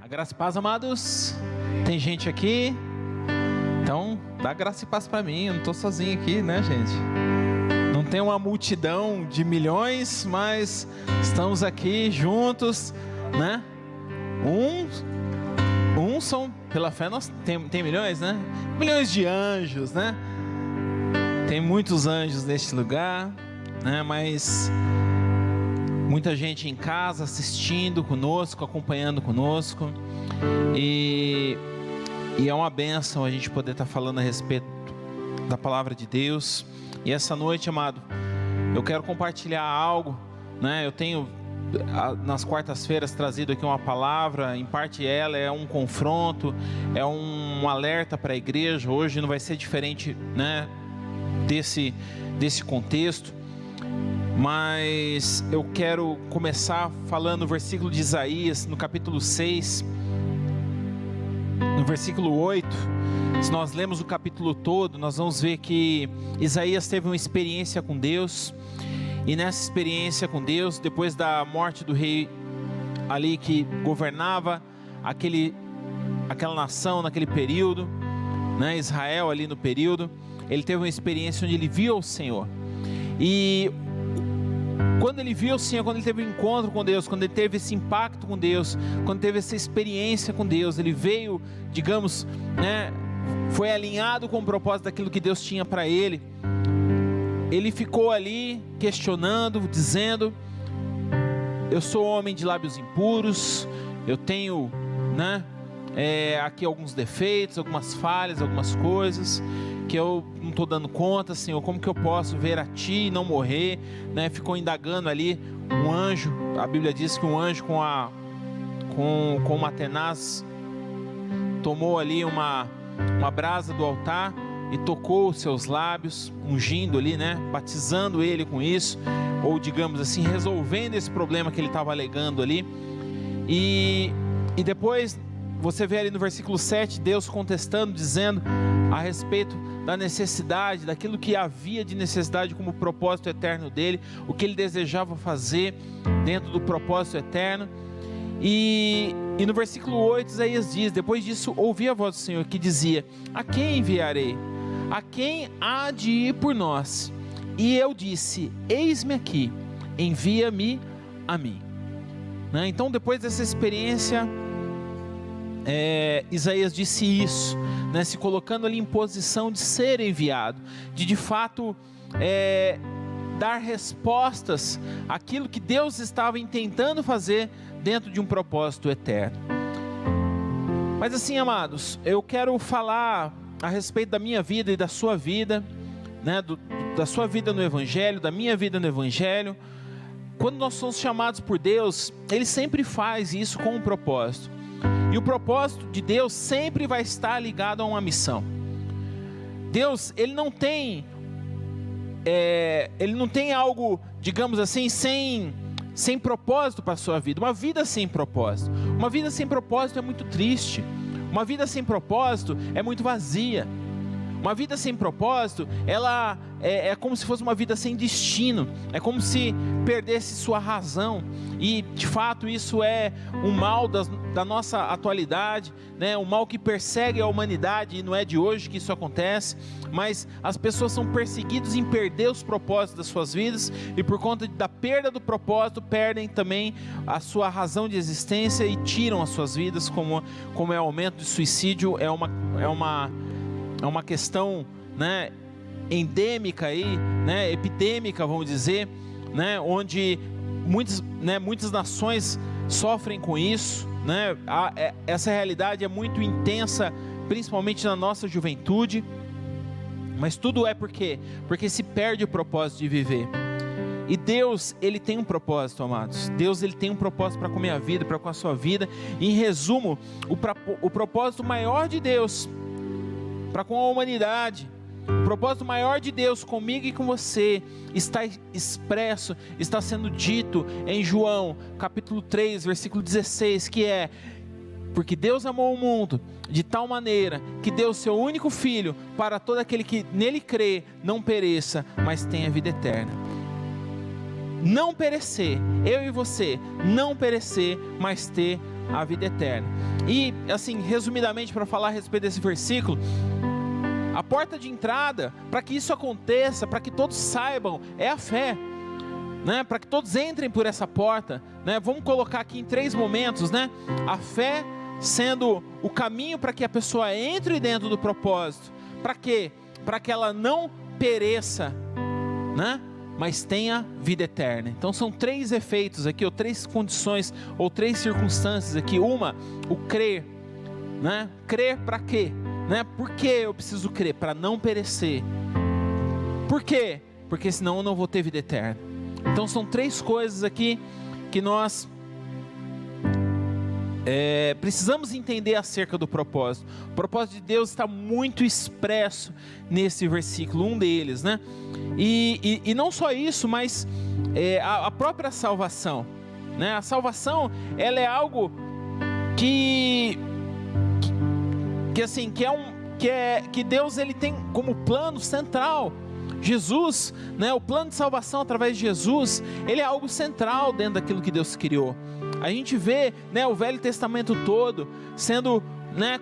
A graça e paz, amados. Tem gente aqui, então dá graça e paz para mim. Eu não estou sozinho aqui, né, gente? Não tem uma multidão de milhões, mas estamos aqui juntos, né? São, pela fé, nós tem milhões, né? Milhões de anjos, né? Tem muitos anjos neste lugar, né? Mas muita gente em casa assistindo conosco, acompanhando conosco. E é uma bênção a gente poder estar falando a respeito da palavra de Deus. E essa noite, amado, eu quero compartilhar algo, né? Eu tenho nas quartas-feiras trazido aqui uma palavra. Em parte ela é um confronto, é um alerta para a igreja. Hoje não vai ser diferente, né, desse contexto. Mas eu quero começar falando o versículo de Isaías, no capítulo 6, no versículo 8. Se nós lemos o capítulo todo, nós vamos ver que Isaías teve uma experiência com Deus. E nessa experiência com Deus, depois da morte do rei ali que governava aquela nação naquele período, né, Israel ali no período, ele teve uma experiência onde ele viu o Senhor. E quando ele viu o Senhor, quando ele teve um encontro com Deus, quando ele teve esse impacto com Deus, quando teve essa experiência com Deus, ele veio, digamos, né, foi alinhado com o propósito daquilo que Deus tinha para ele. Ele ficou ali questionando, dizendo: eu sou homem de lábios impuros, eu tenho, né, aqui alguns defeitos, algumas falhas, algumas coisas que eu não estou dando conta, Senhor. Como que eu posso ver a Ti e não morrer, né? Ficou indagando ali um anjo. A Bíblia diz que um anjo com uma tenaz tomou ali uma brasa do altar e tocou os seus lábios, ungindo ali, né, batizando ele com isso, ou digamos assim, resolvendo esse problema que ele estava alegando ali. E depois você vê ali no versículo 7, Deus contestando, dizendo a respeito da necessidade, daquilo que havia de necessidade como propósito eterno dele, o que ele desejava fazer dentro do propósito eterno. E no versículo 8, Isaías diz: depois disso ouvi a voz do Senhor que dizia: a quem enviarei? A quem há de ir por nós? E eu disse: eis-me aqui, envia-me a mim. Né? Então, depois dessa experiência, Isaías disse isso, né? Se colocando ali em posição de ser enviado, de fato dar respostas àquilo que Deus estava intentando fazer dentro de um propósito eterno. Mas assim, amados, eu quero falar a respeito da minha vida e da sua vida, né? Da sua vida no Evangelho, da minha vida no Evangelho. Quando nós somos chamados por Deus, Ele sempre faz isso com um propósito. E o propósito de Deus sempre vai estar ligado a uma missão. Deus, Ele não tem algo, digamos assim, sem propósito para a sua vida. Uma vida sem propósito. Uma vida sem propósito é muito triste. Uma vida sem propósito é muito vazia. Uma vida sem propósito, ela é como se fosse uma vida sem destino. É como se perdesse sua razão. E de fato isso é um mal da nossa atualidade, né? Um mal que persegue a humanidade. E não é de hoje que isso acontece. Mas as pessoas são perseguidas em perder os propósitos das suas vidas. E por conta da perda do propósito, perdem também a sua razão de existência e tiram as suas vidas, como é o aumento de suicídio. É uma questão, né, endêmica aí, né, epidêmica, vamos dizer, né, onde muitas nações sofrem com isso, né? Essa realidade é muito intensa, principalmente na nossa juventude. Mas tudo é porque se perde o propósito de viver. E Deus, Ele tem um propósito, amados. Deus, Ele tem um propósito para com a minha vida, para com a sua vida. E, em resumo, o propósito maior de Deus para com a humanidade, o propósito maior de Deus comigo e com você, está expresso, está sendo dito em João, capítulo 3, versículo 16, que é: porque Deus amou o mundo de tal maneira que deu o seu único Filho, para todo aquele que nele crê, não pereça, mas tenha vida eterna. Não perecer, eu e você, não perecer, mas ter a vida eterna. E assim, resumidamente, para falar a respeito desse versículo, a porta de entrada para que isso aconteça, para que todos saibam, é a fé, né? Para que todos entrem por essa porta, né? Vamos colocar aqui em 3 momentos, né? A fé sendo o caminho para que a pessoa entre dentro do propósito. Para quê? Para que ela não pereça, né? Mas tenha vida eterna. Então são 3 efeitos aqui, ou 3 condições, ou 3 circunstâncias aqui. Uma, o crer, né? Crer para quê? Né? Por que eu preciso crer? Para não perecer. Por quê? Porque senão eu não vou ter vida eterna. Então são 3 coisas aqui que nós precisamos entender acerca do propósito. O propósito de Deus está muito expresso nesse versículo, um deles, né? E não só isso, mas a própria salvação, né? A salvação, ela é algo que Deus ele tem como plano central. Jesus, né? O plano de salvação através de Jesus, ele é algo central dentro daquilo que Deus criou. A gente vê, né, o Velho Testamento todo sendo, né,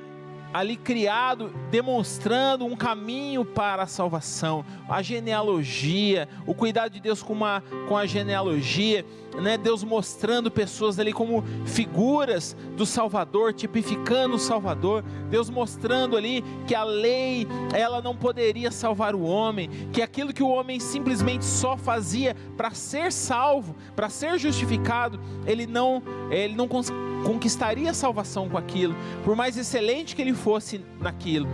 ali criado, demonstrando um caminho para a salvação, a genealogia, o cuidado de Deus com a genealogia, né, Deus mostrando pessoas ali como figuras do Salvador, tipificando o Salvador, Deus mostrando ali que a lei, ela não poderia salvar o homem, que aquilo que o homem simplesmente só fazia para ser salvo, para ser justificado, ele não conquistaria a salvação com aquilo, por mais excelente que ele fosse naquilo,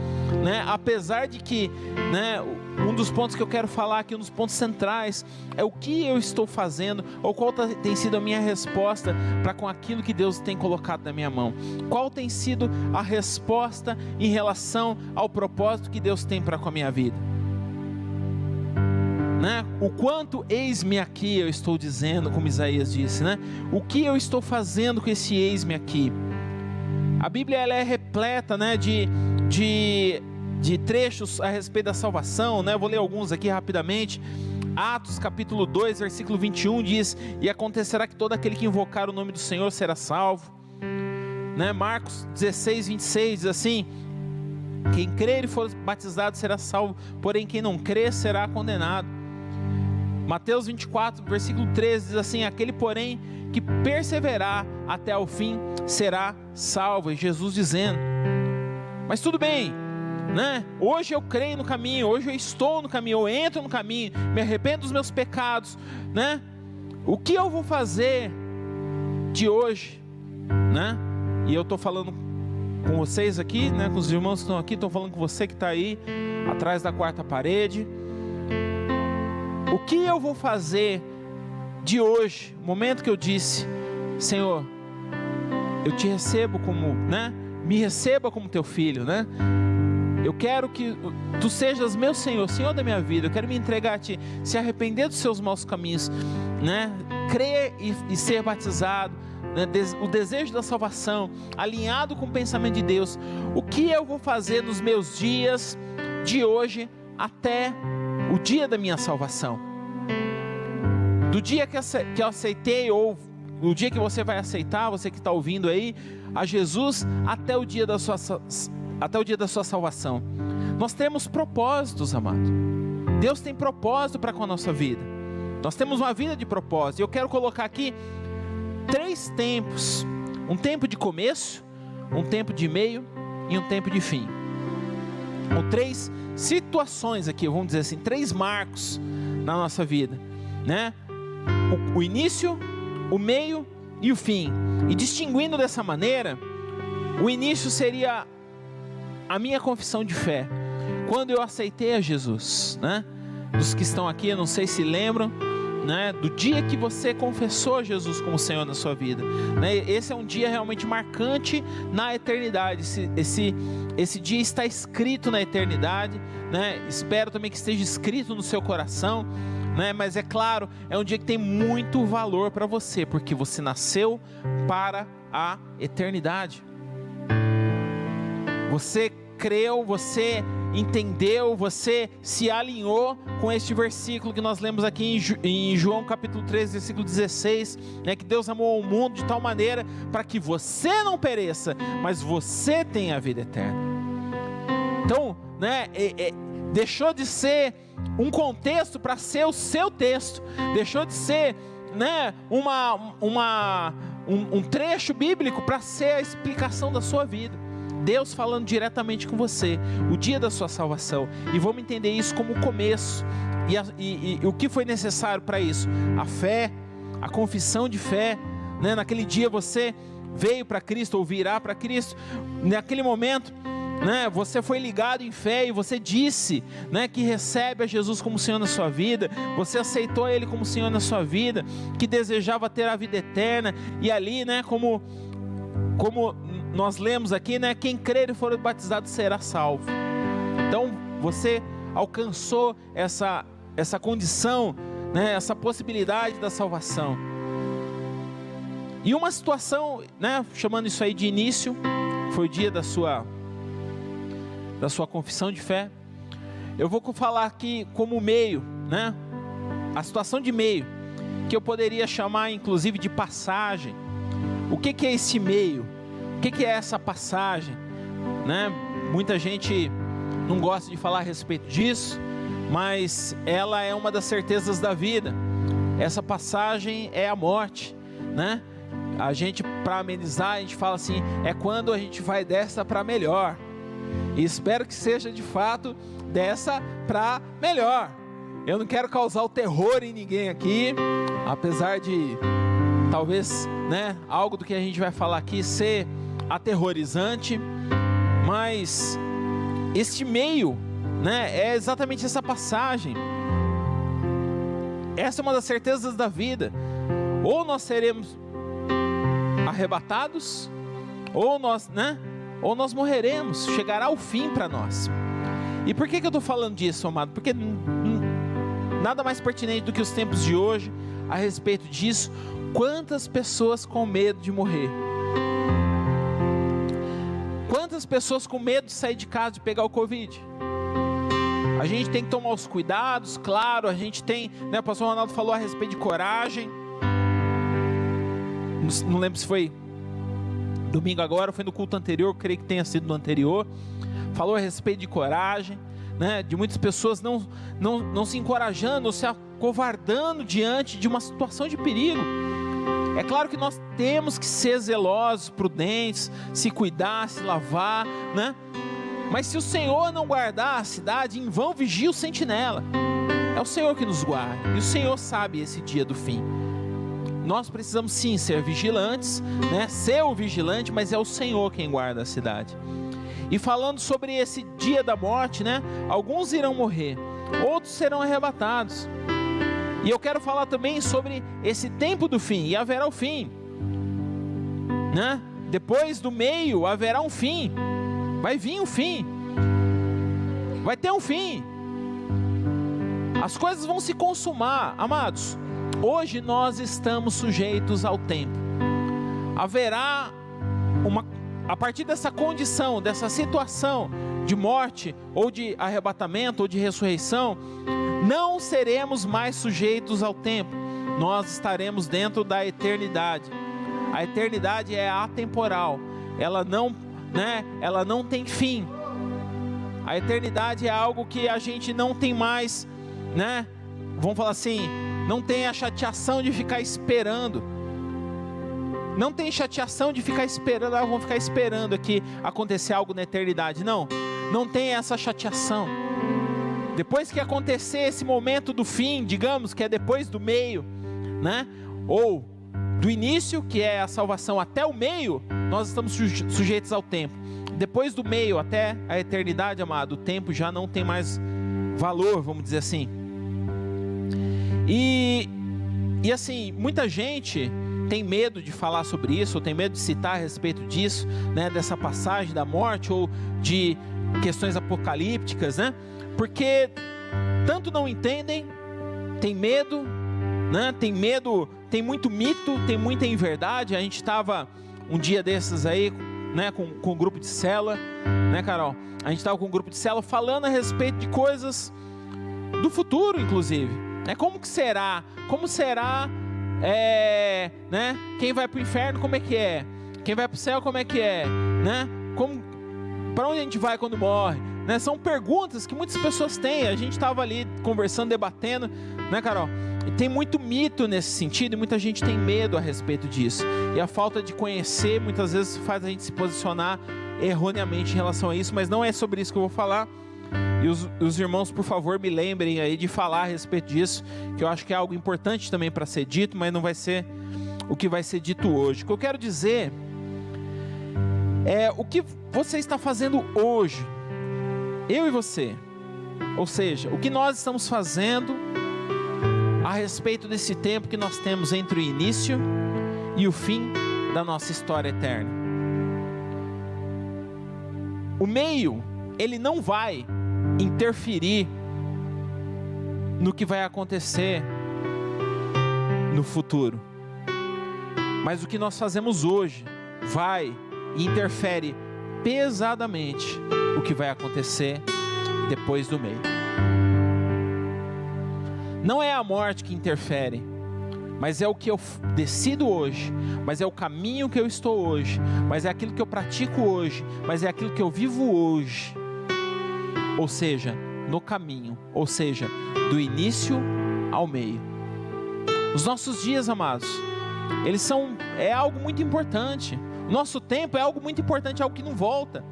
né? Apesar de que, né, um dos pontos que eu quero falar aqui, um dos pontos centrais, é o que eu estou fazendo, ou qual tem sido a minha resposta para com aquilo que Deus tem colocado na minha mão. Qual tem sido a resposta em relação ao propósito que Deus tem para com a minha vida, né? O quanto eis-me aqui, eu estou dizendo, como Isaías disse, né? O que eu estou fazendo com esse eis-me aqui? A Bíblia, ela é repleta, né, de trechos a respeito da salvação, né? Eu vou ler alguns aqui rapidamente. Atos capítulo 2, versículo 21 diz: e acontecerá que todo aquele que invocar o nome do Senhor será salvo, né? Marcos 16, 26 diz assim: quem crer e for batizado será salvo, porém quem não crer será condenado. Mateus 24, versículo 13 diz assim: aquele porém que perseverar até ao fim será salvo. E Jesus dizendo: mas tudo bem, né? Hoje eu creio no caminho, hoje eu estou no caminho, eu entro no caminho, me arrependo dos meus pecados, né? O que eu vou fazer de hoje, né? E eu estou falando com vocês aqui, né? Com os irmãos que estão aqui, estou falando com você que está aí atrás da 4ª parede. O que eu vou fazer de hoje, o momento que eu disse: Senhor, eu te recebo como, né? Me receba como teu filho, né? Eu quero que tu sejas meu Senhor, Senhor da minha vida. Eu quero me entregar a ti, se arrepender dos seus maus caminhos, né? Crer e ser batizado, né? O desejo da salvação, alinhado com o pensamento de Deus. O que eu vou fazer nos meus dias de hoje até o dia da minha salvação? Do dia que eu aceitei, ou o dia que você vai aceitar, você que está ouvindo aí, a Jesus, até o dia da sua salvação. Nós temos propósitos, amado. Deus tem propósito para com a nossa vida. Nós temos uma vida de propósito. E eu quero colocar aqui 3 tempos: um tempo de começo, um tempo de meio e um tempo de fim. Ou 3 situações aqui, vamos dizer assim, 3 marcos na nossa vida, né? O início, o meio e o fim. E distinguindo dessa maneira, o início seria a minha confissão de fé, quando eu aceitei a Jesus, né? Dos que estão aqui, eu não sei se lembram, né? Do dia que você confessou Jesus como Senhor na sua vida, né? Esse é um dia realmente marcante na eternidade. Esse dia está escrito na eternidade, né? Espero também que esteja escrito no seu coração, né? Mas é claro, é um dia que tem muito valor para você, porque você nasceu para a eternidade. Você creu, você entendeu, você se alinhou com este versículo que nós lemos aqui em João capítulo 13, versículo 16, né, que Deus amou o mundo de tal maneira para que você não pereça, mas você tenha a vida eterna. Então, né, deixou de ser um contexto para ser o seu texto, deixou de ser, né, um trecho bíblico para ser a explicação da sua vida. Deus falando diretamente com você, o dia da sua salvação, e vamos entender isso como o começo, e o que foi necessário para isso? A fé, a confissão de fé, né? Naquele dia você veio para Cristo, ou virá para Cristo, naquele momento, né, você foi ligado em fé, e você disse, né, que recebe a Jesus como Senhor na sua vida, você aceitou Ele como Senhor na sua vida, que desejava ter a vida eterna, e ali, né, como nós lemos aqui, né, quem crer e for batizado será salvo. Então você alcançou essa condição, né, essa possibilidade da salvação. E uma situação, né, chamando isso aí de início, foi o dia da sua confissão de fé. Eu vou falar aqui como meio, né, a situação de meio, que eu poderia chamar inclusive de passagem. O que é esse meio? O que é essa passagem? Né? Muita gente não gosta de falar a respeito disso, mas ela é uma das certezas da vida. Essa passagem é a morte, né? A gente, para amenizar, a gente fala assim, é quando a gente vai dessa para melhor. E espero que seja de fato dessa para melhor. Eu não quero causar o terror em ninguém aqui, apesar de talvez, né, algo do que a gente vai falar aqui ser aterrorizante, mas este meio, né, é exatamente essa passagem. Essa é uma das certezas da vida. Ou nós seremos arrebatados, ou nós morreremos, chegará o fim para nós. E por que eu estou falando disso, amado? Porque nada mais pertinente do que os tempos de hoje a respeito disso. Quantas pessoas com medo de morrer? Quantas pessoas com medo de sair de casa, de pegar o Covid? A gente tem que tomar os cuidados, claro, a gente tem, né, o pastor Ronaldo falou a respeito de coragem. Não lembro se foi domingo agora, ou foi no culto anterior, creio que tenha sido no anterior. Falou a respeito de coragem, né, de muitas pessoas não se encorajando, ou se acovardando diante de uma situação de perigo. É claro que nós temos que ser zelosos, prudentes, se cuidar, se lavar, né? Mas se o Senhor não guardar a cidade, em vão vigia o sentinela. É o Senhor que nos guarda, e o Senhor sabe esse dia do fim. Nós precisamos sim ser vigilantes, né? Ser o vigilante, mas é o Senhor quem guarda a cidade. E falando sobre esse dia da morte, né? Alguns irão morrer, outros serão arrebatados. E eu quero falar também sobre esse tempo do fim, e haverá o fim, né? Depois do meio haverá um fim, vai vir um fim, vai ter um fim, as coisas vão se consumar, amados. Hoje nós estamos sujeitos ao tempo. Haverá a partir dessa condição, dessa situação de morte, ou de arrebatamento, ou de ressurreição, não seremos mais sujeitos ao tempo. Nós estaremos dentro da eternidade. A eternidade é atemporal. Ela não tem fim. A eternidade é algo que a gente não tem mais, né? Vamos falar assim, não tem a chateação de ficar esperando. Não tem chateação de ficar esperando, vamos ficar esperando aqui acontecer algo na eternidade. Não tem essa chateação. Depois que acontecer esse momento do fim, digamos que é depois do meio, né? Ou do início, que é a salvação, até o meio, nós estamos sujeitos ao tempo. Depois do meio até a eternidade, amado, o tempo já não tem mais valor, vamos dizer assim. E assim, muita gente tem medo de falar sobre isso, ou tem medo de citar a respeito disso, né? Dessa passagem da morte, ou de questões apocalípticas, né? Porque tanto não entendem, tem medo, né? Tem medo, tem muito mito, tem muita inverdade. A gente estava um dia desses aí né, com o grupo de célula, né, Carol? A gente estava com um grupo de célula falando a respeito de coisas do futuro, inclusive. Como que será? Como será, né? Quem vai para o inferno, como é que é? Quem vai para o céu, como é que é? Né? Para onde a gente vai quando morre? Né? São perguntas que muitas pessoas têm. A gente estava ali conversando, debatendo, né, Carol? E tem muito mito nesse sentido, e muita gente tem medo a respeito disso. E a falta de conhecer, muitas vezes, faz a gente se posicionar erroneamente em relação a isso, mas não é sobre isso que eu vou falar. E os irmãos, por favor, me lembrem aí de falar a respeito disso, que eu acho que é algo importante também para ser dito, mas não vai ser o que vai ser dito hoje. O que eu quero dizer é o que você está fazendo hoje, eu e você, ou seja, o que nós estamos fazendo a respeito desse tempo que nós temos entre o início e o fim da nossa história eterna. O meio, ele não vai interferir no que vai acontecer no futuro, mas o que nós fazemos hoje vai e interfere pesadamente o que vai acontecer depois do meio. Não é a morte que interfere, mas é o que eu decido hoje, mas é o caminho que eu estou hoje, mas é aquilo que eu pratico hoje, mas é aquilo que eu vivo hoje. Ou seja, no caminho, ou seja, do início ao meio. Os nossos dias, amados, é algo muito importante. O nosso tempo é algo muito importante, algo que não volta.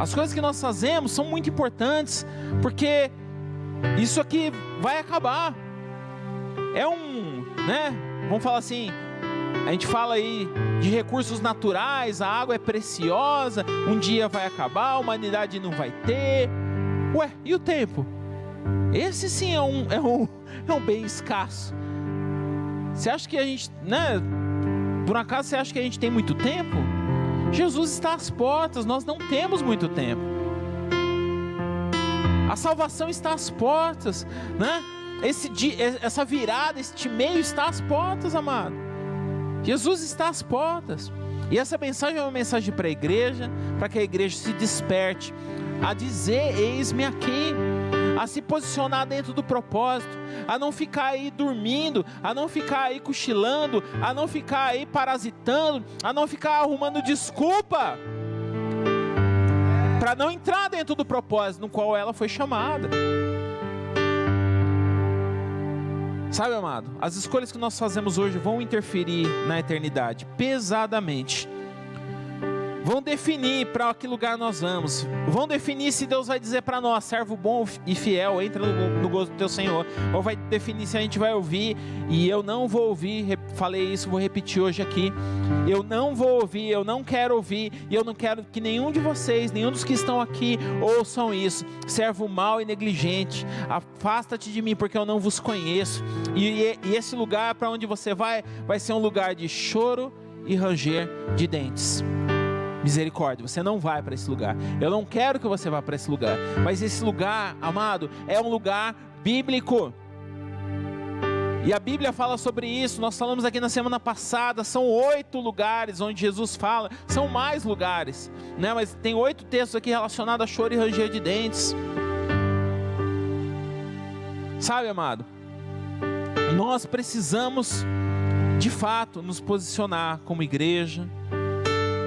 As coisas que nós fazemos são muito importantes, porque isso aqui vai acabar. Né? Vamos falar assim, a gente fala aí de recursos naturais, a água é preciosa, um dia vai acabar, a humanidade não vai ter. Ué, e o tempo? Esse sim é um bem escasso. Você acha que a gente, né? Por acaso você acha que a gente tem muito tempo? Jesus está às portas, nós não temos muito tempo. A salvação está às portas, né? Essa virada, este meio está às portas, amado. Jesus está às portas. E essa mensagem é uma mensagem para a igreja, para que a igreja se desperte a dizer: eis-me aqui, a se posicionar dentro do propósito, a não ficar aí dormindo, a não ficar aí cochilando, a não ficar aí parasitando, a não ficar arrumando desculpa para não entrar dentro do propósito no qual ela foi chamada. Sabe, amado, as escolhas que nós fazemos hoje vão interferir na eternidade pesadamente. Vão definir para que lugar nós vamos. Vão definir se Deus vai dizer para nós: servo bom e fiel, entra no gozo do teu Senhor. Ou vai definir se a gente vai ouvir. E eu não vou ouvir. Falei isso, vou repetir hoje aqui. Eu não vou ouvir, eu não quero ouvir. E eu não quero que nenhum de vocês, nenhum dos que estão aqui, ouçam isso. Servo mau e negligente, afasta-te de mim, porque eu não vos conheço. E esse lugar para onde você vai ser um lugar de choro e ranger de dentes. Misericórdia, você não vai para esse lugar. Eu não quero que você vá para esse lugar. Mas esse lugar, amado, é um lugar bíblico. E a Bíblia fala sobre isso. Nós falamos aqui na semana passada. São 8 lugares onde Jesus fala. São mais lugares, né? Mas tem 8 textos aqui relacionados a choro e ranger de dentes. Sabe, amado, nós precisamos de fato nos posicionar como igreja.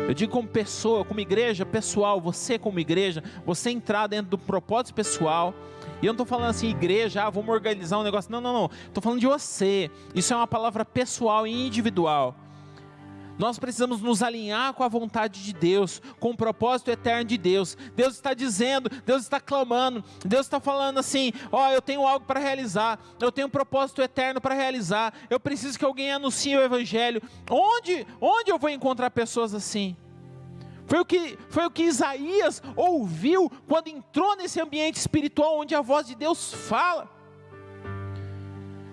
Eu digo como pessoa, como igreja pessoal, você como igreja, você entrar dentro do propósito pessoal. E eu não estou falando assim, igreja, vamos organizar um negócio. Não. Estou falando de você. Isso é uma palavra pessoal e individual. Nós precisamos nos alinhar com a vontade de Deus, com o propósito eterno de Deus. Deus está dizendo, Deus está clamando, Deus está falando assim: eu tenho algo para realizar, eu tenho um propósito eterno para realizar, eu preciso que alguém anuncie o Evangelho. Onde eu vou encontrar pessoas assim? Foi o que Isaías ouviu quando entrou nesse ambiente espiritual onde a voz de Deus fala.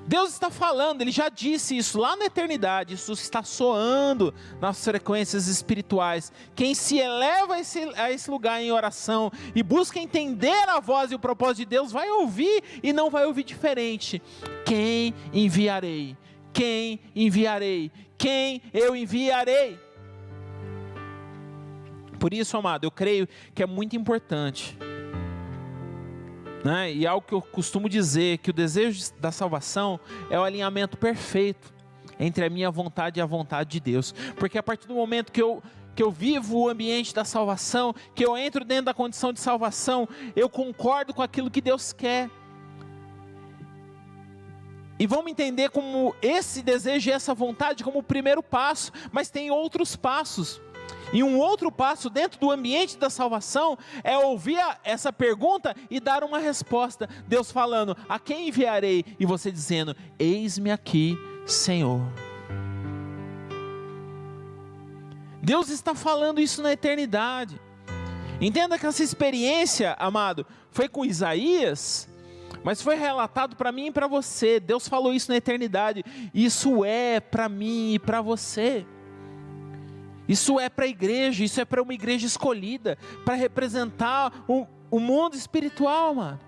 Deus está falando, Ele já disse isso lá na eternidade, isso está soando nas frequências espirituais. Quem se eleva a esse lugar em oração e busca entender a voz e o propósito de Deus, vai ouvir e não vai ouvir diferente. Quem enviarei? Quem enviarei? Quem eu enviarei? Por isso, amado, eu creio que é muito importante, né? E algo que eu costumo dizer, que o desejo da salvação é o alinhamento perfeito entre a minha vontade e a vontade de Deus. Porque a partir do momento que eu vivo o ambiente da salvação, que eu entro dentro da condição de salvação, eu concordo com aquilo que Deus quer. E vamos entender como esse desejo e essa vontade como o primeiro passo, mas tem outros passos. E um outro passo dentro do ambiente da salvação é ouvir essa pergunta e dar uma resposta. Deus falando, a quem enviarei? E você dizendo, eis-me aqui, Senhor. Deus está falando isso na eternidade. Entenda que essa experiência, amado, foi com Isaías, mas foi relatado para mim e para você. Deus falou isso na eternidade. Isso é para mim e para você. Isso é para a igreja, isso é para uma igreja escolhida, para representar o mundo espiritual, mano.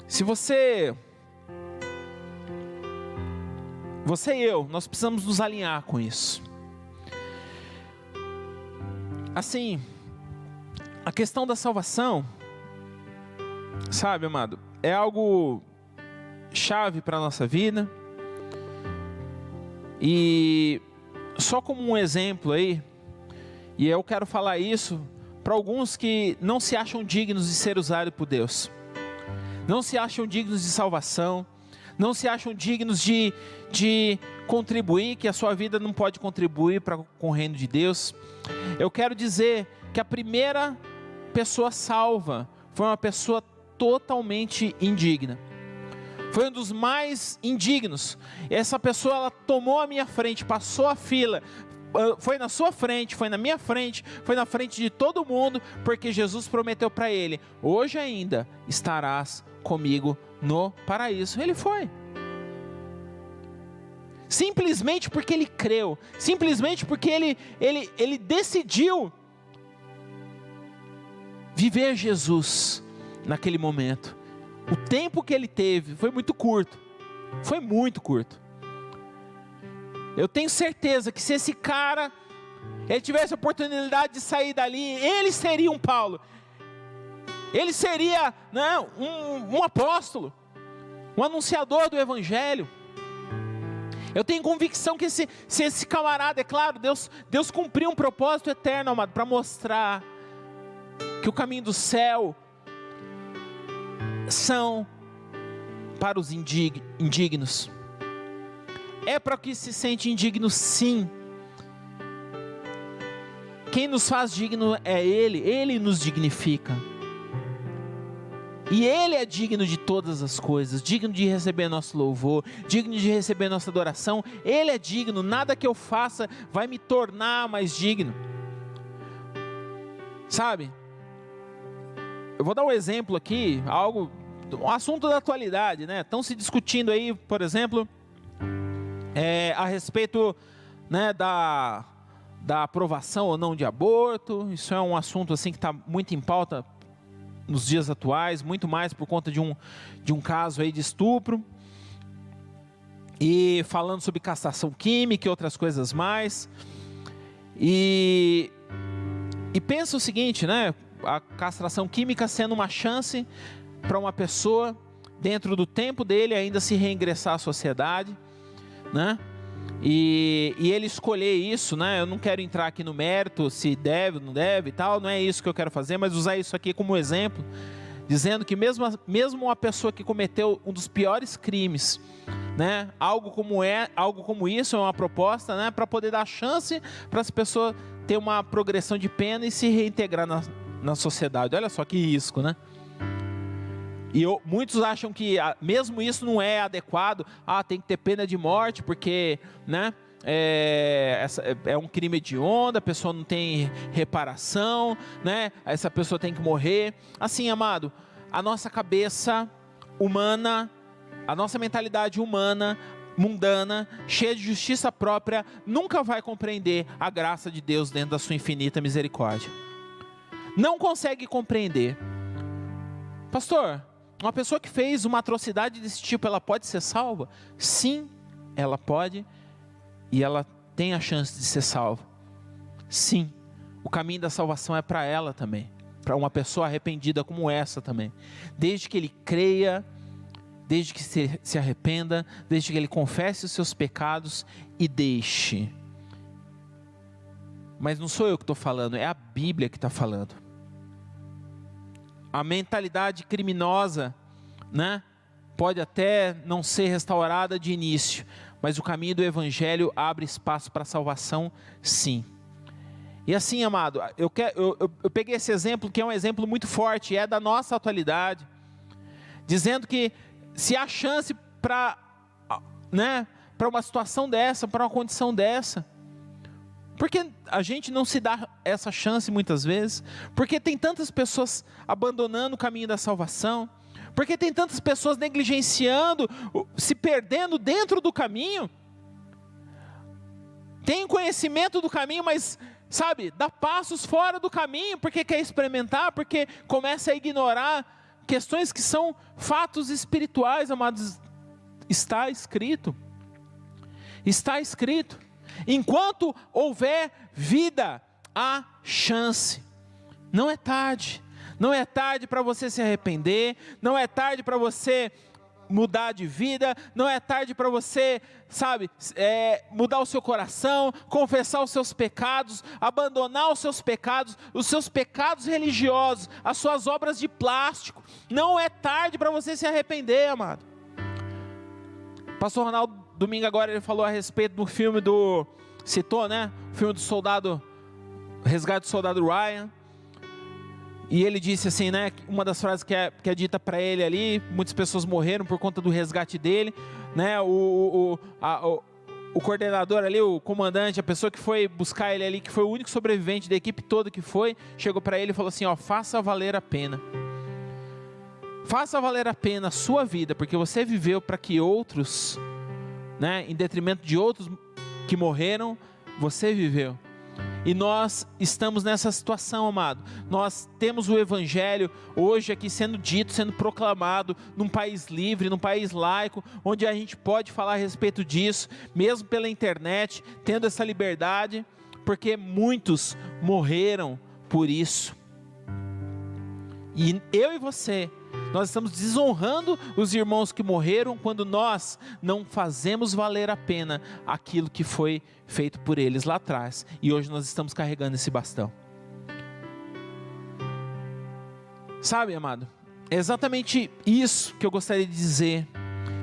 Se você e eu, nós precisamos nos alinhar com isso. Assim, a questão da salvação, sabe, amado, é algo chave para a nossa vida. E só como um exemplo aí, e eu quero falar isso para alguns que não se acham dignos de ser usados por Deus, não se acham dignos de salvação, não se acham dignos de contribuir, que a sua vida não pode contribuir com o reino de Deus. Eu quero dizer que a primeira pessoa salva foi uma pessoa totalmente indigna. Foi um dos mais indignos. Essa pessoa, ela tomou a minha frente, passou a fila, foi na sua frente, foi na minha frente, foi na frente de todo mundo, porque Jesus prometeu para ele, hoje ainda estarás comigo no paraíso. Ele foi. Simplesmente porque ele creu, simplesmente porque ele decidiu viver Jesus naquele momento. O tempo que ele teve foi muito curto. Foi muito curto. Eu tenho certeza que se esse cara, ele tivesse a oportunidade de sair dali, ele seria um Paulo. Ele seria, né, um apóstolo, um anunciador do evangelho. Eu tenho convicção que se esse camarada, é claro, Deus cumpriu um propósito eterno, amado, para mostrar que o caminho do céu são para os indignos. É para o que se sente indigno, sim. Quem nos faz digno é Ele nos dignifica. E Ele é digno de todas as coisas, digno de receber nosso louvor, digno de receber nossa adoração. Ele é digno, nada que eu faça vai me tornar mais digno. Sabe? Eu vou dar um exemplo aqui, um assunto da atualidade, né? Estão se discutindo aí, por exemplo, a respeito, né, da aprovação ou não de aborto. Isso é um assunto assim que está muito em pauta nos dias atuais, muito mais por conta de um caso aí de estupro. E falando sobre castração química e outras coisas mais. E pensa o seguinte, né? A castração química sendo uma chance para uma pessoa, dentro do tempo dele, ainda se reingressar à sociedade, né? E ele escolher isso, né? Eu não quero entrar aqui no mérito, se deve ou não deve e tal, não é isso que eu quero fazer, mas usar isso aqui como exemplo, dizendo que mesmo uma pessoa que cometeu um dos piores crimes, né? Algo como isso é uma proposta, né? Para poder dar chance para as pessoas ter uma progressão de pena e se reintegrar na sociedade. Olha só que risco, né? E muitos acham que mesmo isso não é adequado. Tem que ter pena de morte porque, né, é um crime hediondo, a pessoa não tem reparação, né? Essa pessoa tem que morrer. Assim, amado, a nossa cabeça humana, a nossa mentalidade humana, mundana, cheia de justiça própria, nunca vai compreender a graça de Deus dentro da sua infinita misericórdia. Não consegue compreender. Pastor, uma pessoa que fez uma atrocidade desse tipo, ela pode ser salva? Sim, ela pode, e ela tem a chance de ser salva. Sim, o caminho da salvação é para ela também, para uma pessoa arrependida como essa também. Desde que ele creia, desde que se arrependa, desde que ele confesse os seus pecados e deixe. Mas não sou eu que estou falando, é a Bíblia que está falando. A mentalidade criminosa, né, pode até não ser restaurada de início, mas o caminho do Evangelho abre espaço para a salvação, sim. E assim, amado, eu peguei esse exemplo, que é um exemplo muito forte, é da nossa atualidade, dizendo que se há chance para, né, para uma situação dessa, para uma condição dessa, porque a gente não se dá essa chance muitas vezes, porque tem tantas pessoas abandonando o caminho da salvação, porque tem tantas pessoas negligenciando, se perdendo dentro do caminho, tem conhecimento do caminho, mas, sabe, dá passos fora do caminho, porque quer experimentar, porque começa a ignorar questões que são fatos espirituais, amados. Está escrito, enquanto houver vida, há chance. Não é tarde, não é tarde para você se arrepender, não é tarde para você mudar de vida, não é tarde para você, sabe, mudar o seu coração, confessar os seus pecados, abandonar os seus pecados religiosos, as suas obras de plástico. Não é tarde para você se arrepender, amado. Pastor Ronaldo, domingo agora, ele falou a respeito do filme citou, né, o filme do soldado, Resgate do Soldado Ryan. E ele disse assim, né, uma das frases que é dita para ele ali, muitas pessoas morreram por conta do resgate dele, né, o coordenador ali, o comandante, a pessoa que foi buscar ele ali, que foi o único sobrevivente da equipe toda que foi, chegou para ele e falou assim, ó, faça valer a pena. Faça valer a pena a sua vida, porque você viveu para que outros, né, em detrimento de outros que morreram, você viveu. E nós estamos nessa situação, amado. Nós temos o Evangelho hoje aqui sendo dito, sendo proclamado, num país livre, num país laico, onde a gente pode falar a respeito disso, mesmo pela internet, tendo essa liberdade, porque muitos morreram por isso. E eu e você, nós estamos desonrando os irmãos que morreram quando nós não fazemos valer a pena aquilo que foi feito por eles lá atrás. E hoje nós estamos carregando esse bastão. Sabe, amado? É exatamente isso que eu gostaria de dizer.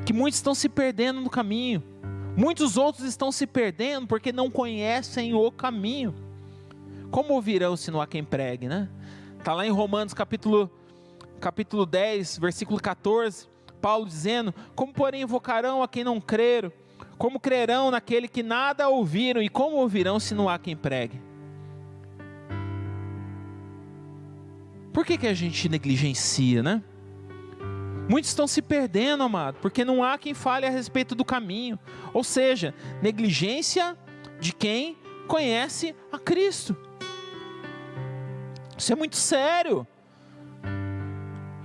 Que muitos estão se perdendo no caminho. Muitos outros estão se perdendo porque não conhecem o caminho. Como ouvirão se não há quem pregue, né? Está lá em Romanos capítulo 10, versículo 14, Paulo dizendo, como porém invocarão a quem não creram? Como crerão naquele que nada ouviram? E como ouvirão se não há quem pregue? Por que a gente negligencia, né? Muitos estão se perdendo, amado, porque não há quem fale a respeito do caminho. Ou seja, negligência de quem conhece a Cristo. Isso é muito sério.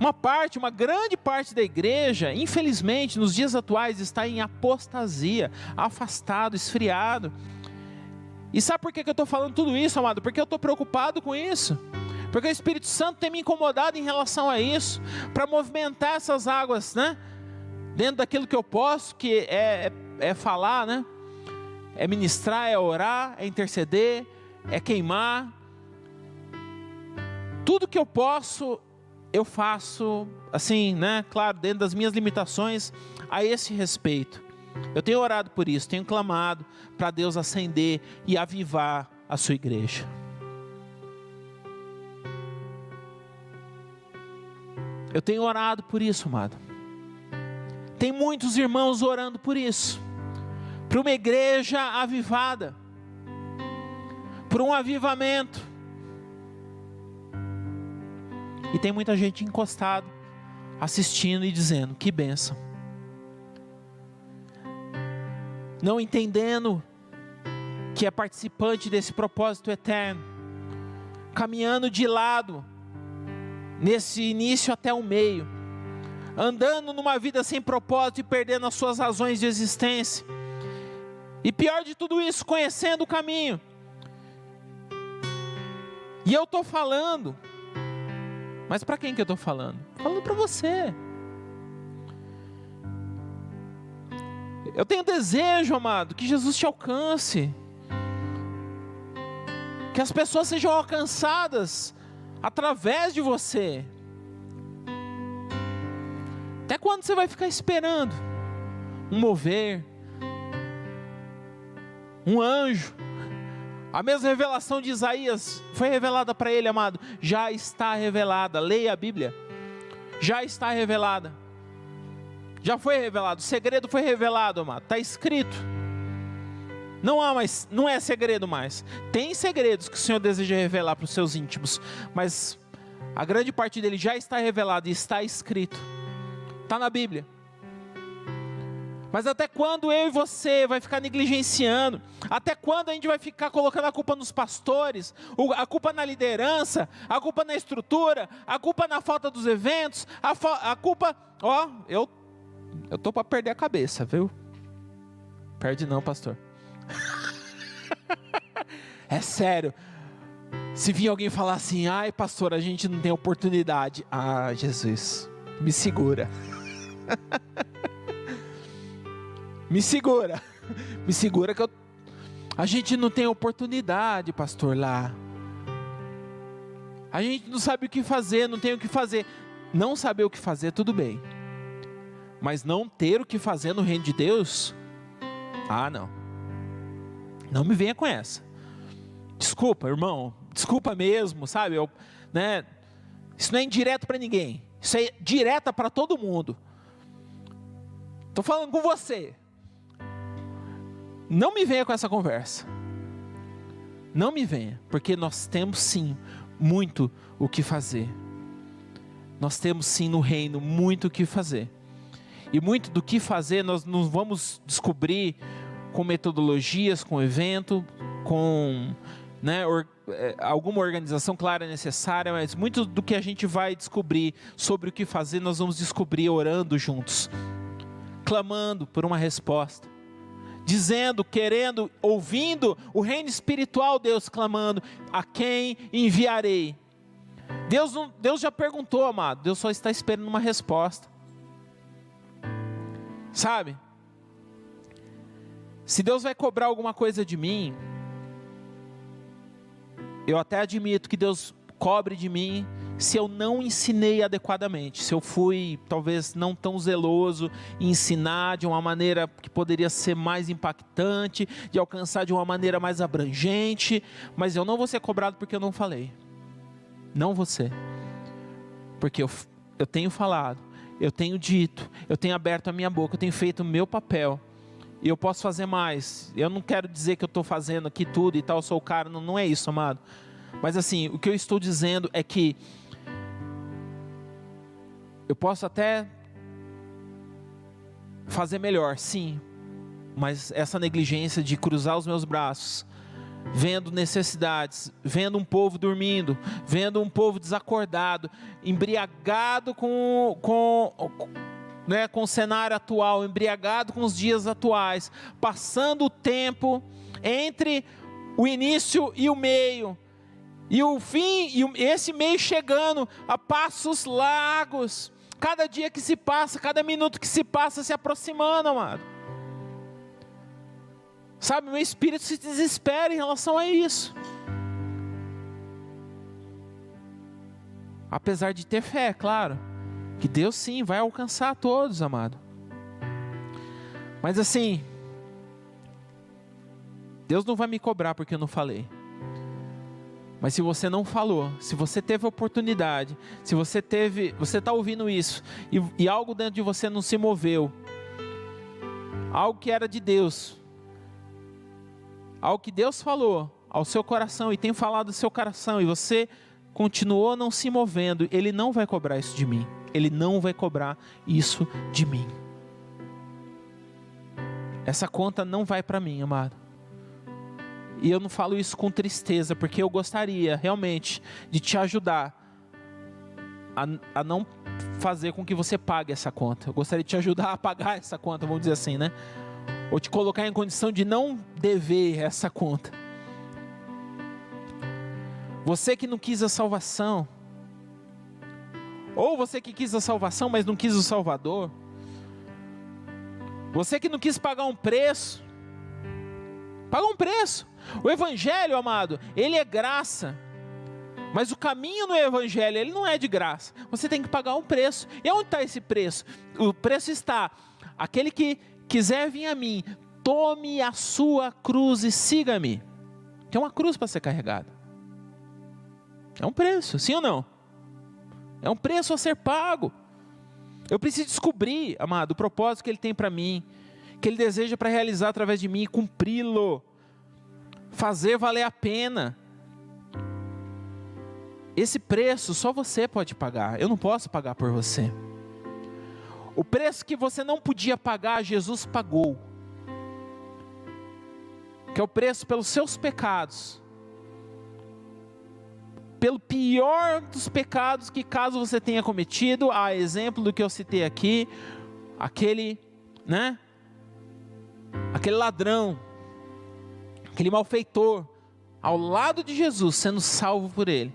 Uma grande parte da igreja, infelizmente, nos dias atuais, está em apostasia, afastado, esfriado. E sabe por que eu estou falando tudo isso, amado? Porque eu estou preocupado com isso. Porque o Espírito Santo tem me incomodado em relação a isso, para movimentar essas águas, né? Dentro daquilo que eu posso, que é falar, né? É ministrar, é orar, é interceder, é queimar. Tudo que eu posso, eu faço, assim, né? Claro, dentro das minhas limitações, a esse respeito. Eu tenho orado por isso, tenho clamado para Deus acender e avivar a sua igreja. Eu tenho orado por isso, amado. Tem muitos irmãos orando por isso. Para uma igreja avivada. Por um avivamento. E tem muita gente encostada, assistindo e dizendo, que bênção. Não entendendo que é participante desse propósito eterno. Caminhando de lado, nesse início até o meio. Andando numa vida sem propósito e perdendo as suas razões de existência. E pior de tudo isso, conhecendo o caminho. E eu estou falando, mas para quem que eu estou falando? Falando para você. Eu tenho desejo, amado, que Jesus te alcance. Que as pessoas sejam alcançadas através de você. Até quando você vai ficar esperando um mover, um anjo? A mesma revelação de Isaías foi revelada para ele, amado. Já está revelada. Leia a Bíblia. Já está revelada. Já foi revelado. O segredo foi revelado, amado. Está escrito. Não é segredo mais. Tem segredos que o Senhor deseja revelar para os seus íntimos, mas a grande parte dele já está revelado e está escrito. Está na Bíblia. Mas até quando eu e você vai ficar negligenciando? Até quando a gente vai ficar colocando a culpa nos pastores, a culpa na liderança, a culpa na estrutura, a culpa na falta dos eventos, a culpa... Eu tô para perder a cabeça, viu? Perde não, pastor. É sério. Se vir alguém falar assim, ai pastor, a gente não tem oportunidade. Ah, Jesus, me segura. Me segura que a gente não tem oportunidade, pastor, lá. A gente não sabe o que fazer, não tem o que fazer. Não saber o que fazer, tudo bem. Mas não ter o que fazer no reino de Deus? Ah, não. Não me venha com essa. Desculpa, irmão. Desculpa mesmo, sabe? Isso não é indireto para ninguém. Isso é direta para todo mundo. Estou falando com você. Não me venha com essa conversa. Não me venha, porque nós temos sim muito o que fazer. Nós temos sim no reino muito o que fazer. E muito do que fazer nós não vamos descobrir com metodologias, com evento, com alguma organização clara necessária, mas muito do que a gente vai descobrir sobre o que fazer, nós vamos descobrir orando juntos, clamando por uma resposta. Dizendo, querendo, ouvindo o reino espiritual, Deus clamando, a quem enviarei? Deus já perguntou, amado, Deus só está esperando uma resposta. Sabe? Se Deus vai cobrar alguma coisa de mim, eu até admito que Deus cobre de mim se eu não ensinei adequadamente, se eu fui talvez não tão zeloso em ensinar de uma maneira que poderia ser mais impactante, de alcançar de uma maneira mais abrangente, mas eu não vou ser cobrado porque eu não falei. Não vou ser. Porque eu tenho falado, eu tenho dito, eu tenho aberto a minha boca, eu tenho feito o meu papel. E eu posso fazer mais. Eu não quero dizer que eu estou fazendo aqui tudo e tal, eu sou o cara, não é isso, amado. Mas assim, o que eu estou dizendo é que eu posso até fazer melhor, sim. Mas essa negligência de cruzar os meus braços, vendo necessidades, vendo um povo dormindo, vendo um povo desacordado, embriagado com o cenário atual, embriagado com os dias atuais, passando o tempo entre o início e o meio, e o fim, e esse meio chegando a passos largos, cada dia que se passa, cada minuto que se passa se aproximando, amado. Sabe, meu espírito se desespera em relação a isso. Apesar de ter fé, claro, que Deus sim vai alcançar a todos, amado. Mas assim, Deus não vai me cobrar porque eu não falei. Mas se você não falou, se você teve oportunidade, se você está ouvindo isso, e algo dentro de você não se moveu, algo que era de Deus, algo que Deus falou ao seu coração e tem falado ao seu coração, e você continuou não se movendo, Ele não vai cobrar isso de mim. Ele não vai cobrar isso de mim. Essa conta não vai para mim, amado. E eu não falo isso com tristeza, porque eu gostaria realmente de te ajudar a não fazer com que você pague essa conta. Eu gostaria de te ajudar a pagar essa conta, vamos dizer assim, né? ou te colocar em condição de não dever essa conta. Você que não quis a salvação, ou você que quis a salvação, mas não quis o Salvador. Você que não quis pagar um preço, paga um preço. O Evangelho, amado, ele é graça, mas o caminho no Evangelho, ele não é de graça. Você tem que pagar um preço. E onde está esse preço? O preço está: aquele que quiser vir a mim, tome a sua cruz e siga-me. Tem uma cruz para ser carregada. É um preço, sim ou não? É um preço a ser pago. Eu preciso descobrir, amado, o propósito que Ele tem para mim, que Ele deseja para realizar através de mim e cumpri-lo, fazer valer a pena. Esse preço só você pode pagar, eu não posso pagar por você. O preço que você não podia pagar, Jesus pagou, que é o preço pelos seus pecados, pelo pior dos pecados que caso você tenha cometido, a exemplo do que eu citei aqui, aquele ladrão, aquele malfeitor, ao lado de Jesus, sendo salvo por Ele.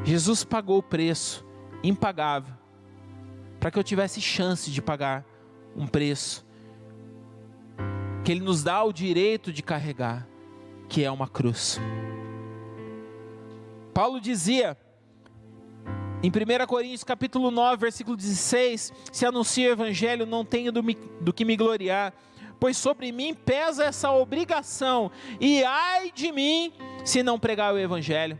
Jesus pagou o preço impagável, para que eu tivesse chance de pagar um preço, que Ele nos dá o direito de carregar, que é uma cruz. Paulo dizia, em 1 Coríntios capítulo 9, versículo 16, se anuncio o Evangelho, não tenho do que me gloriar, pois sobre mim pesa essa obrigação, e ai de mim, se não pregar o Evangelho.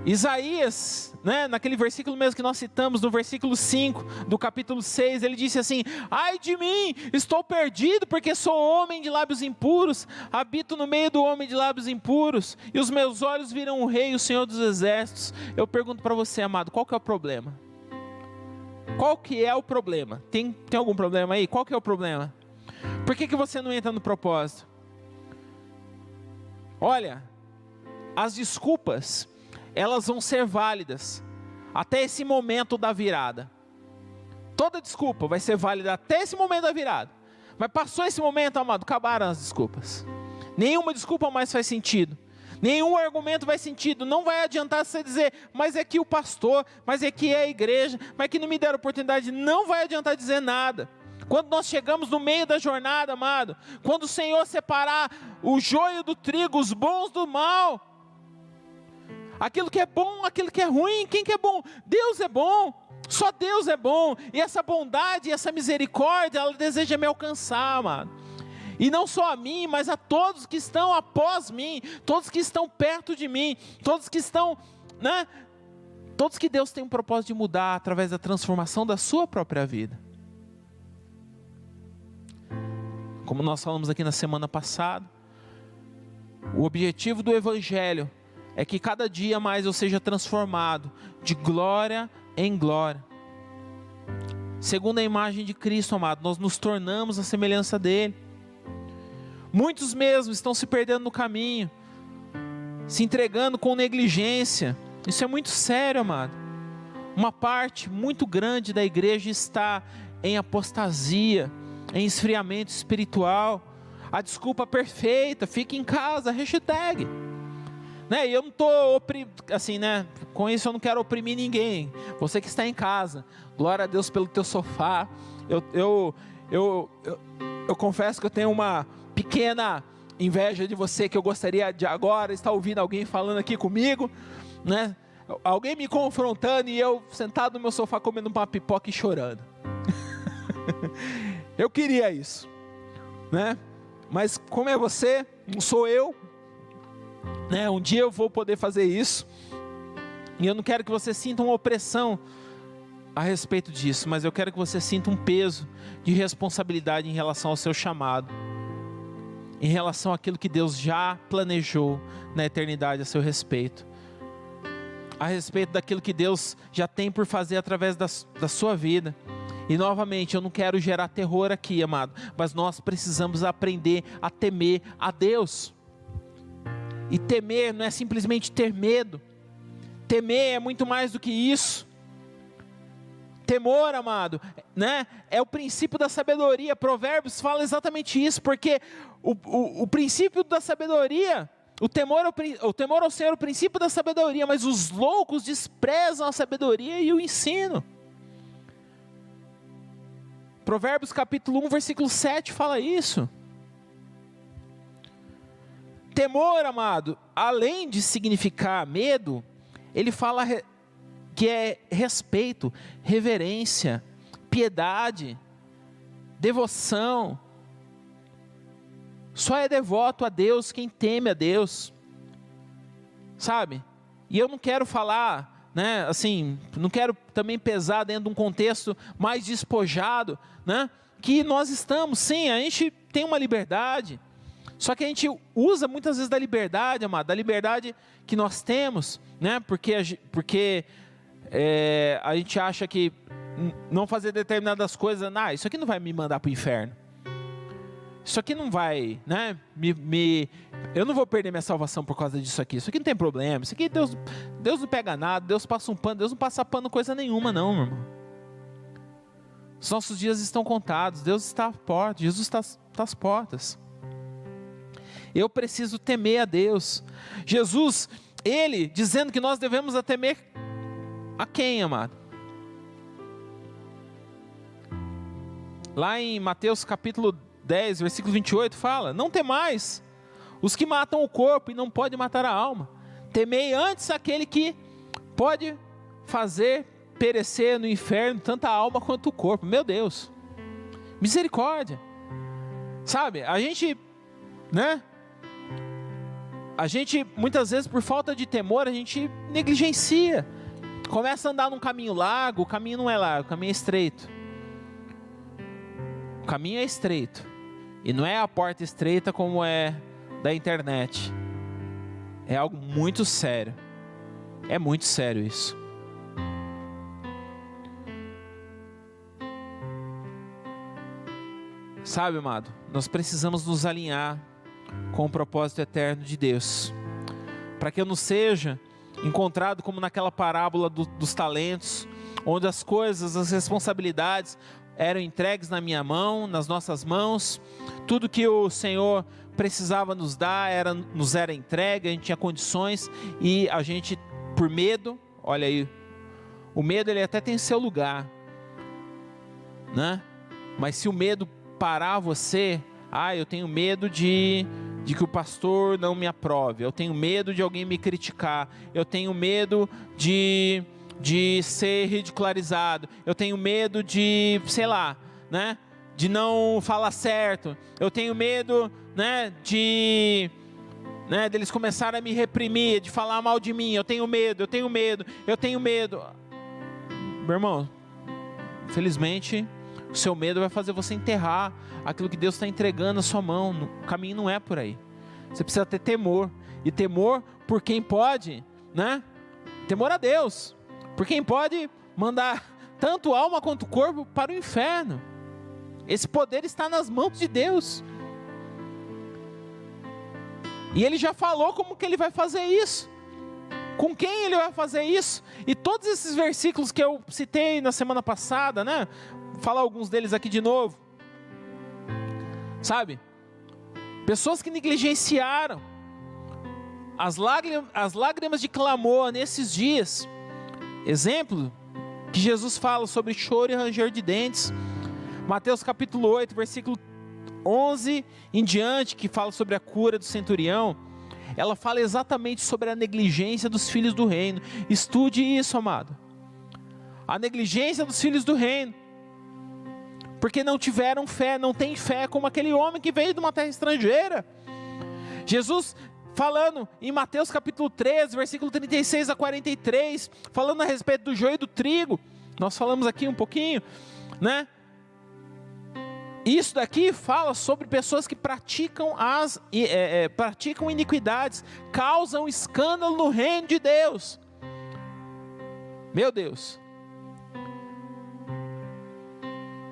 Isaías, naquele versículo mesmo que nós citamos, no versículo 5 do capítulo 6, ele disse assim: ai de mim, estou perdido, porque sou homem de lábios impuros, habito no meio do homem de lábios impuros, e os meus olhos viram o Rei, o Senhor dos Exércitos. Eu pergunto para você, amado, qual que é o problema? Qual que é o problema? Tem algum problema aí? Qual que é o problema? Por que você não entra no propósito? Olha, as desculpas, elas vão ser válidas até esse momento da virada. Toda desculpa vai ser válida até esse momento da virada. Mas passou esse momento, amado, acabaram as desculpas. Nenhuma desculpa mais faz sentido. Nenhum argumento faz sentido. Não vai adiantar você dizer, mas é que o pastor, mas é que é a igreja, mas é que não me deram oportunidade. Não vai adiantar dizer nada. Quando nós chegamos no meio da jornada, amado, quando o Senhor separar o joio do trigo, os bons do mal, aquilo que é bom, aquilo que é ruim, quem que é bom? Deus é bom, só Deus é bom, e essa bondade, essa misericórdia, ela deseja me alcançar, amado, e não só a mim, mas a todos que estão após mim, todos que estão perto de mim, todos que estão, todos que Deus tem um propósito de mudar, através da transformação da sua própria vida. Como nós falamos aqui na semana passada, o objetivo do Evangelho é que cada dia mais eu seja transformado de glória em glória. Segundo a imagem de Cristo, amado, nós nos tornamos a semelhança dele. Muitos mesmo estão se perdendo no caminho, se entregando com negligência. Isso é muito sério, amado. Uma parte muito grande da igreja está em apostasia, em esfriamento espiritual. A desculpa perfeita, fique em casa, hashtag. E eu não estou assim, com isso eu não quero oprimir ninguém. Você que está em casa, glória a Deus pelo teu sofá. Eu confesso que eu tenho uma pequena inveja de você, que eu gostaria de agora estar ouvindo alguém falando aqui comigo, alguém me confrontando e eu sentado no meu sofá comendo uma pipoca e chorando. Eu queria isso, mas como é você, não sou eu. Um dia eu vou poder fazer isso, e eu não quero que você sinta uma opressão a respeito disso, mas eu quero que você sinta um peso de responsabilidade em relação ao seu chamado, em relação àquilo que Deus já planejou na eternidade a seu respeito, a respeito daquilo que Deus já tem por fazer através da sua vida. E novamente, eu não quero gerar terror aqui, amado, mas nós precisamos aprender a temer a Deus. E temer não é simplesmente ter medo. Temer é muito mais do que isso. Temor, amado, né, é o princípio da sabedoria. Provérbios fala exatamente isso, porque o princípio da sabedoria, o temor ao Senhor é o princípio da sabedoria, mas os loucos desprezam a sabedoria e o ensino. Provérbios capítulo 1, versículo 7 fala isso. Temor, amado, além de significar medo, ele fala que é respeito, reverência, piedade, devoção. Só é devoto a Deus quem teme a Deus, sabe? E eu não quero falar, né, assim, não quero também pesar dentro de um contexto mais despojado, né, que nós estamos, sim, a gente tem uma liberdade, só que a gente usa muitas vezes da liberdade, amado, da liberdade que nós temos, né, porque a gente acha que não fazer determinadas coisas, isso aqui não vai me mandar para o inferno, isso aqui não vai, né, eu não vou perder minha salvação por causa disso aqui não tem problema, isso aqui Deus não pega nada, Deus passa um pano, Deus não passa pano coisa nenhuma não, meu irmão. Os nossos dias estão contados, Deus está à porta, Jesus está às portas. Eu preciso temer a Deus. Jesus, Ele dizendo que nós devemos temer a quem, amado? Lá em Mateus capítulo 10, versículo 28 fala: não temais os que matam o corpo e não podem matar a alma. Temei antes aquele que pode fazer perecer no inferno tanto a alma quanto o corpo. Meu Deus, misericórdia. Sabe, a gente, né? A gente, muitas vezes, por falta de temor, a gente negligencia. Começa a andar num caminho largo, o caminho não é largo, o caminho é estreito. O caminho é estreito. E não é a porta estreita como é da internet. É algo muito sério. É muito sério isso. Sabe, amado, nós precisamos nos alinhar com o propósito eterno de Deus, para que eu não seja encontrado como naquela parábola dos talentos, onde as coisas, as responsabilidades eram entregues na minha mão, nas nossas mãos, tudo que o Senhor precisava nos dar nos era entregue, a gente tinha condições, e a gente, por medo, olha aí, o medo ele até tem seu lugar, né? Mas se o medo parar você, eu tenho medo de que o pastor não me aprove, eu tenho medo de alguém me criticar, eu tenho medo de ser ridicularizado, eu tenho medo de, sei lá, né, de não falar certo, eu tenho medo, né, deles começarem a me reprimir, de falar mal de mim, eu tenho medo. Meu irmão, infelizmente, o seu medo vai fazer você enterrar aquilo que Deus está entregando na sua mão. O caminho não é por aí. Você precisa ter temor. E temor por quem pode, né? Temor a Deus. Por quem pode mandar tanto alma quanto corpo para o inferno. Esse poder está nas mãos de Deus. E Ele já falou como que Ele vai fazer isso. Com quem Ele vai fazer isso. E todos esses versículos que eu citei na semana passada, né? Vou falar alguns deles aqui de novo. Sabe? Pessoas que negligenciaram as lágrimas de clamor nesses dias. Exemplo que Jesus fala sobre choro e ranger de dentes. Mateus capítulo 8, versículo 11 em diante, que fala sobre a cura do centurião. Ela fala exatamente sobre a negligência dos filhos do reino. Estude isso, amado. A negligência dos filhos do reino. Porque não tiveram fé, não tem fé como aquele homem que veio de uma terra estrangeira. Jesus falando em Mateus capítulo 13, versículo 36 a 43, falando a respeito do joio e do trigo. Nós falamos aqui um pouquinho, né? Isso daqui fala sobre pessoas que praticam iniquidades, causam escândalo no reino de Deus. Meu Deus.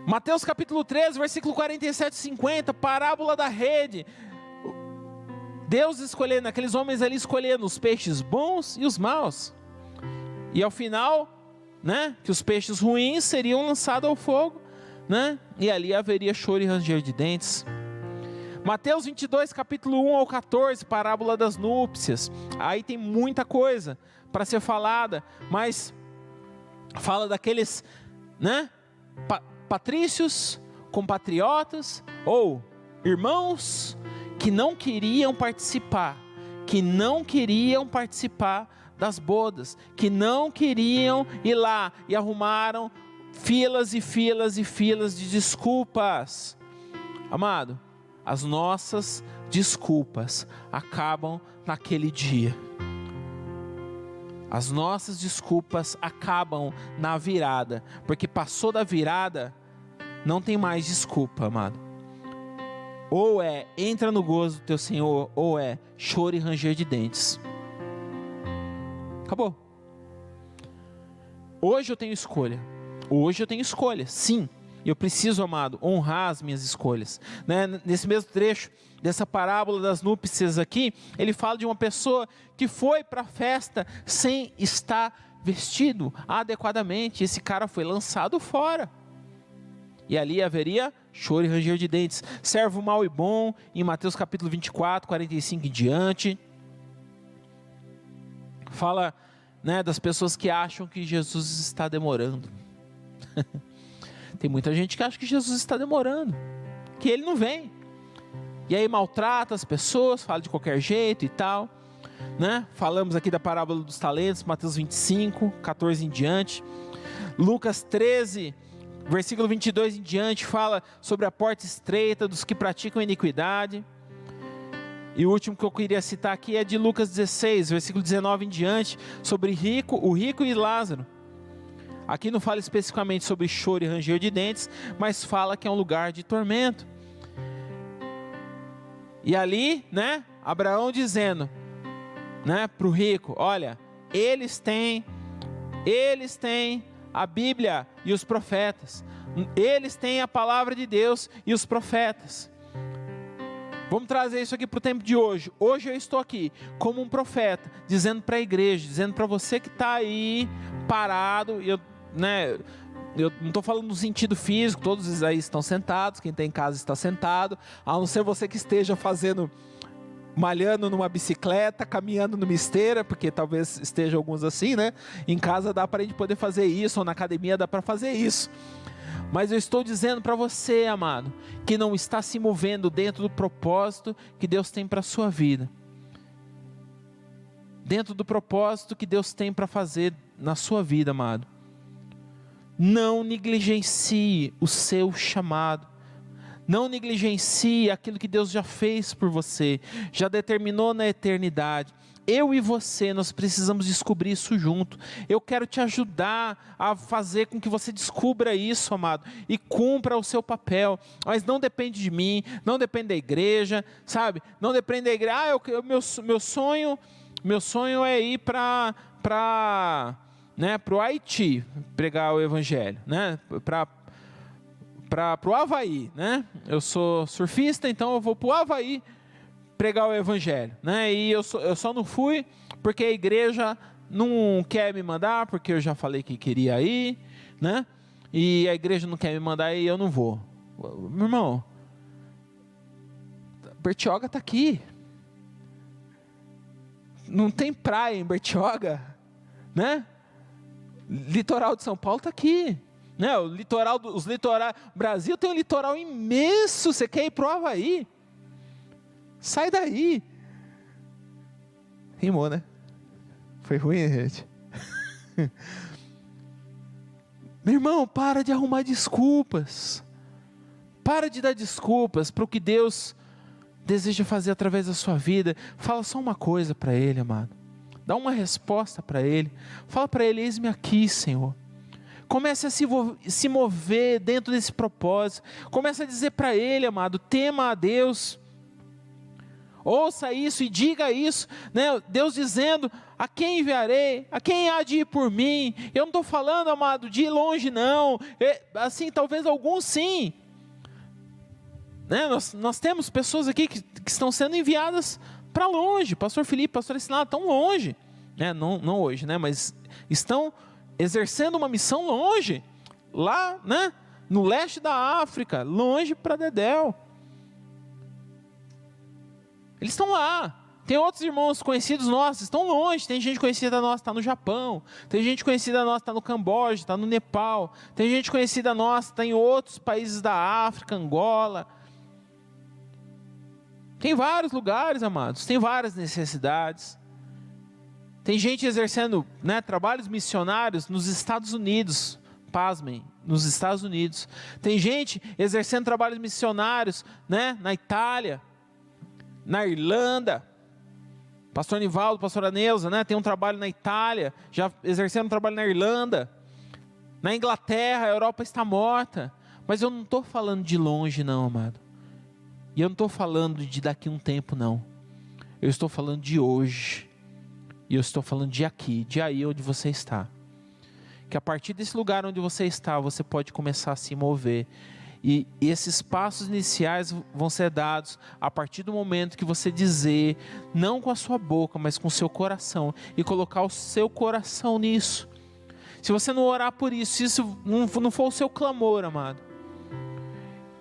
Mateus capítulo 13, versículo 47 e 50, parábola da rede. Deus escolhendo, aqueles homens ali escolhendo os peixes bons e os maus. E ao final, né, que os peixes ruins seriam lançados ao fogo, né, e ali haveria choro e ranger de dentes. Mateus 22, capítulo 1 ao 14, parábola das núpcias. Aí tem muita coisa para ser falada, mas fala daqueles, né, patrícios, compatriotas ou irmãos que não queriam participar das bodas, que não queriam ir lá e arrumaram filas e filas e filas de desculpas. Amado, as nossas desculpas acabam naquele dia. As nossas desculpas acabam na virada, porque passou da virada, não tem mais desculpa, amado. Ou é entra no gozo do teu Senhor, ou é choro e ranger de dentes. Acabou. Hoje eu tenho escolha. Hoje eu tenho escolha, sim. Eu preciso, amado, honrar as minhas escolhas, né? Nesse mesmo trecho dessa parábola das núpcias aqui, ele fala de uma pessoa que foi para a festa sem estar vestido adequadamente. Esse cara foi lançado fora. E ali haveria choro e ranger de dentes. Servo mau e bom, em Mateus capítulo 24, 45 em diante. Fala, né, das pessoas que acham que Jesus está demorando. Tem muita gente que acha que Jesus está demorando, que ele não vem. E aí maltrata as pessoas, fala de qualquer jeito e tal, né? Falamos aqui da parábola dos talentos, Mateus 25, 14 em diante. Lucas 13, versículo 22 em diante, fala sobre a porta estreita dos que praticam iniquidade. E o último que eu queria citar aqui é de Lucas 16, versículo 19 em diante, sobre o rico e Lázaro. Aqui não fala especificamente sobre choro e ranger de dentes, mas fala que é um lugar de tormento. E ali, né, Abraão dizendo, né, para o rico, olha, eles têm a Bíblia e os profetas, eles têm a palavra de Deus e os profetas. Vamos trazer isso aqui para o tempo de hoje. Hoje eu estou aqui como um profeta, dizendo para a igreja, dizendo para você que está aí parado, eu não estou falando no sentido físico, todos aí estão sentados, quem está em casa está sentado, a não ser você que esteja malhando numa bicicleta, caminhando numa esteira, porque talvez estejam alguns assim, né? Em casa dá para a gente poder fazer isso, ou na academia dá para fazer isso. Mas eu estou dizendo para você, amado, que não está se movendo dentro do propósito que Deus tem para a sua vida. Dentro do propósito que Deus tem para fazer na sua vida, amado. Não negligencie o seu chamado. Não negligencie aquilo que Deus já fez por você, já determinou na eternidade. Eu e você, nós precisamos descobrir isso junto. Eu quero te ajudar a fazer com que você descubra isso, amado, e cumpra o seu papel. Mas não depende de mim, não depende da igreja, sabe? Não depende da igreja. Meu sonho é ir para o Haiti, pregar o evangelho, né? Para o Havaí, né? Eu sou surfista, então eu vou para o Havaí pregar o evangelho, né? E eu só não fui porque a igreja não quer me mandar, porque eu já falei que queria ir, né? E a igreja não quer me mandar e eu não vou. Meu irmão, Bertioga está aqui. Não tem praia em Bertioga, né? Litoral de São Paulo está aqui, né? O Brasil tem um litoral imenso. Você quer ir para o Havaí? Sai daí. Rimou, né? Foi ruim, gente. Meu irmão, para de arrumar desculpas. Para de dar desculpas para o que Deus deseja fazer através da sua vida. Fala só uma coisa para Ele, amado. Dá uma resposta para Ele. Fala para Ele: eis-me aqui, Senhor. Comece a se mover dentro desse propósito. Comece a dizer para Ele, amado: tema a Deus. Ouça isso e diga isso, né? Deus dizendo: a quem enviarei? A quem há de ir por mim? Eu não estou falando, amado, de ir longe, não. Assim, talvez alguns sim, né? Nós temos pessoas aqui que estão sendo enviadas para longe. Pastor Felipe, pastor Ensinado, estão longe, né? Não hoje, né? Mas estão exercendo uma missão longe, lá, né, no leste da África, longe para dedéu. Eles estão lá. Tem outros irmãos conhecidos nossos, estão longe. Tem gente conhecida nossa, está no Japão. Tem gente conhecida nossa, está no Camboja, está no Nepal. Tem gente conhecida nossa, está em outros países da África, Angola. Tem vários lugares, amados. Tem várias necessidades. Tem gente exercendo, né, trabalhos missionários nos Estados Unidos. Pasmem, nos Estados Unidos. Tem gente exercendo trabalhos missionários, né, na Itália, na Irlanda. Pastor Nivaldo, pastora Neuza, né, tem um trabalho na Itália, já exercendo um trabalho na Irlanda, na Inglaterra. A Europa está morta. Mas eu não estou falando de longe não, amado. E eu não estou falando de daqui a um tempo não. Eu estou falando de hoje. E eu estou falando de aqui, de aí onde você está. Que a partir desse lugar onde você está, você pode começar a se mover. E esses passos iniciais vão ser dados a partir do momento que você dizer, não com a sua boca, mas com o seu coração, e colocar o seu coração nisso. Se você não orar por isso, se isso não for o seu clamor, amado,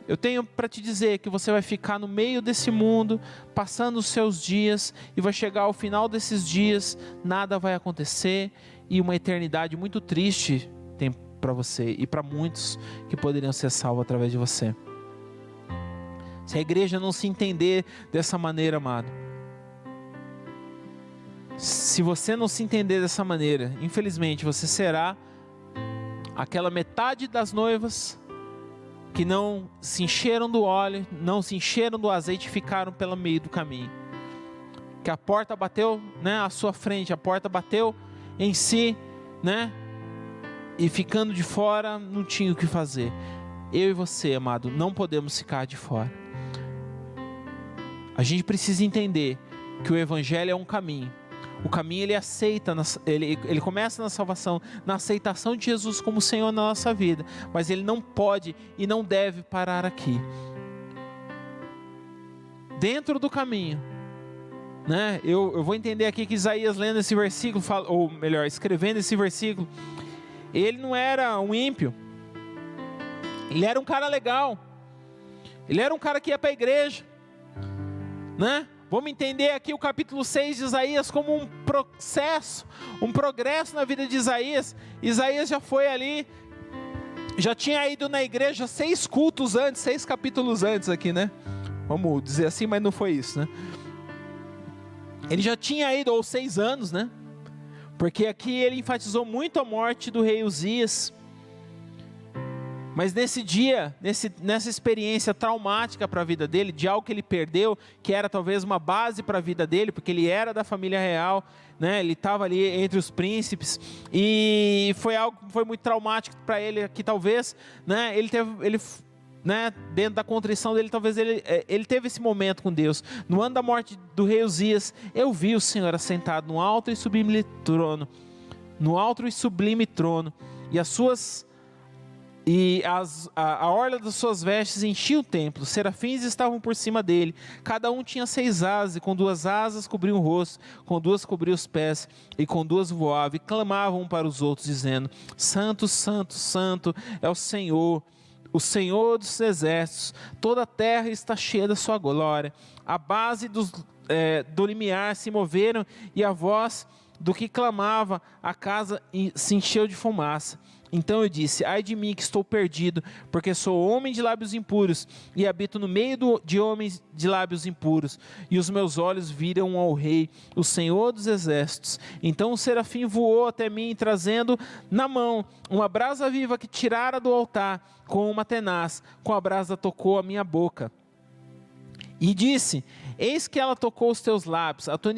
eu tenho para te dizer que você vai ficar no meio desse mundo, passando os seus dias, e vai chegar ao final desses dias, nada vai acontecer, e uma eternidade muito triste tem para você e para muitos que poderiam ser salvos através de você. Se a igreja não se entender dessa maneira, amado, se você não se entender dessa maneira, infelizmente você será aquela metade das noivas que não se encheram do óleo, não se encheram do azeite e ficaram pelo meio do caminho. Que a porta bateu, né, à sua frente, a porta bateu em si, né? E ficando de fora, não tinha o que fazer. Eu e você, amado, não podemos ficar de fora. A gente precisa entender que o Evangelho é um caminho. O caminho ele aceita, ele começa na salvação, na aceitação de Jesus como Senhor na nossa vida. Mas ele não pode e não deve parar aqui. Dentro do caminho, né? Eu vou entender aqui que Isaías lendo esse versículo, ou melhor, escrevendo esse versículo, ele não era um ímpio, ele era um cara legal, ele era um cara que ia para a igreja, né? Vamos entender aqui o capítulo 6 de Isaías como um processo, um progresso na vida de Isaías. Isaías já foi ali, já tinha ido na igreja 6 cultos antes, 6 capítulos antes aqui, né? Vamos dizer assim, mas não foi isso, né? Ele já tinha ido, ou 6 anos, né? Porque aqui ele enfatizou muito a morte do rei Uzias. Mas nesse dia, nessa experiência traumática para a vida dele, de algo que ele perdeu, que era talvez uma base para a vida dele, porque ele era da família real, né? Ele estava ali entre os príncipes, e foi algo que foi muito traumático para ele, que talvez, né, né, dentro da contrição dele, talvez ele teve esse momento com Deus. No ano da morte do rei Uzias, eu vi o Senhor assentado no alto e sublime trono, e a orla das suas vestes enchia o templo. Serafins estavam por cima dele, cada um tinha 6 asas, e com 2 asas cobriam o rosto, com 2 cobriam os pés, e com 2 voavam, e clamavam um para os outros, dizendo: Santo, Santo, Santo é o Senhor dos exércitos, toda a terra está cheia da sua glória. A base do limiar se moveram, e a voz do que clamava a casa se encheu de fumaça. Então eu disse: ai de mim que estou perdido, porque sou homem de lábios impuros, e habito no meio de homens de lábios impuros, e os meus olhos viram ao Rei, o Senhor dos exércitos. Então o serafim voou até mim, trazendo na mão uma brasa viva que tirara do altar com uma tenaz. Com a brasa tocou a minha boca e disse: eis que ela tocou os teus lábios, a tua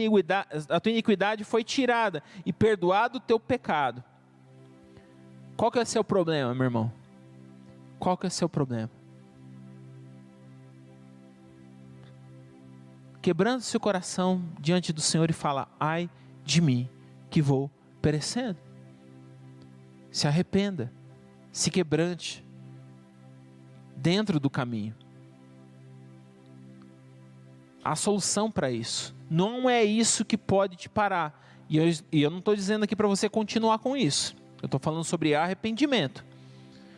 iniquidade foi tirada, e perdoado o teu pecado. Qual que é o seu problema, meu irmão? Qual que é o seu problema? Quebrando seu coração diante do Senhor e fala: ai de mim que vou perecendo. Se arrependa, se quebrante dentro do caminho. Há solução para isso. Não é isso que pode te parar. E eu não estou dizendo aqui para você continuar com isso. Eu estou falando sobre arrependimento.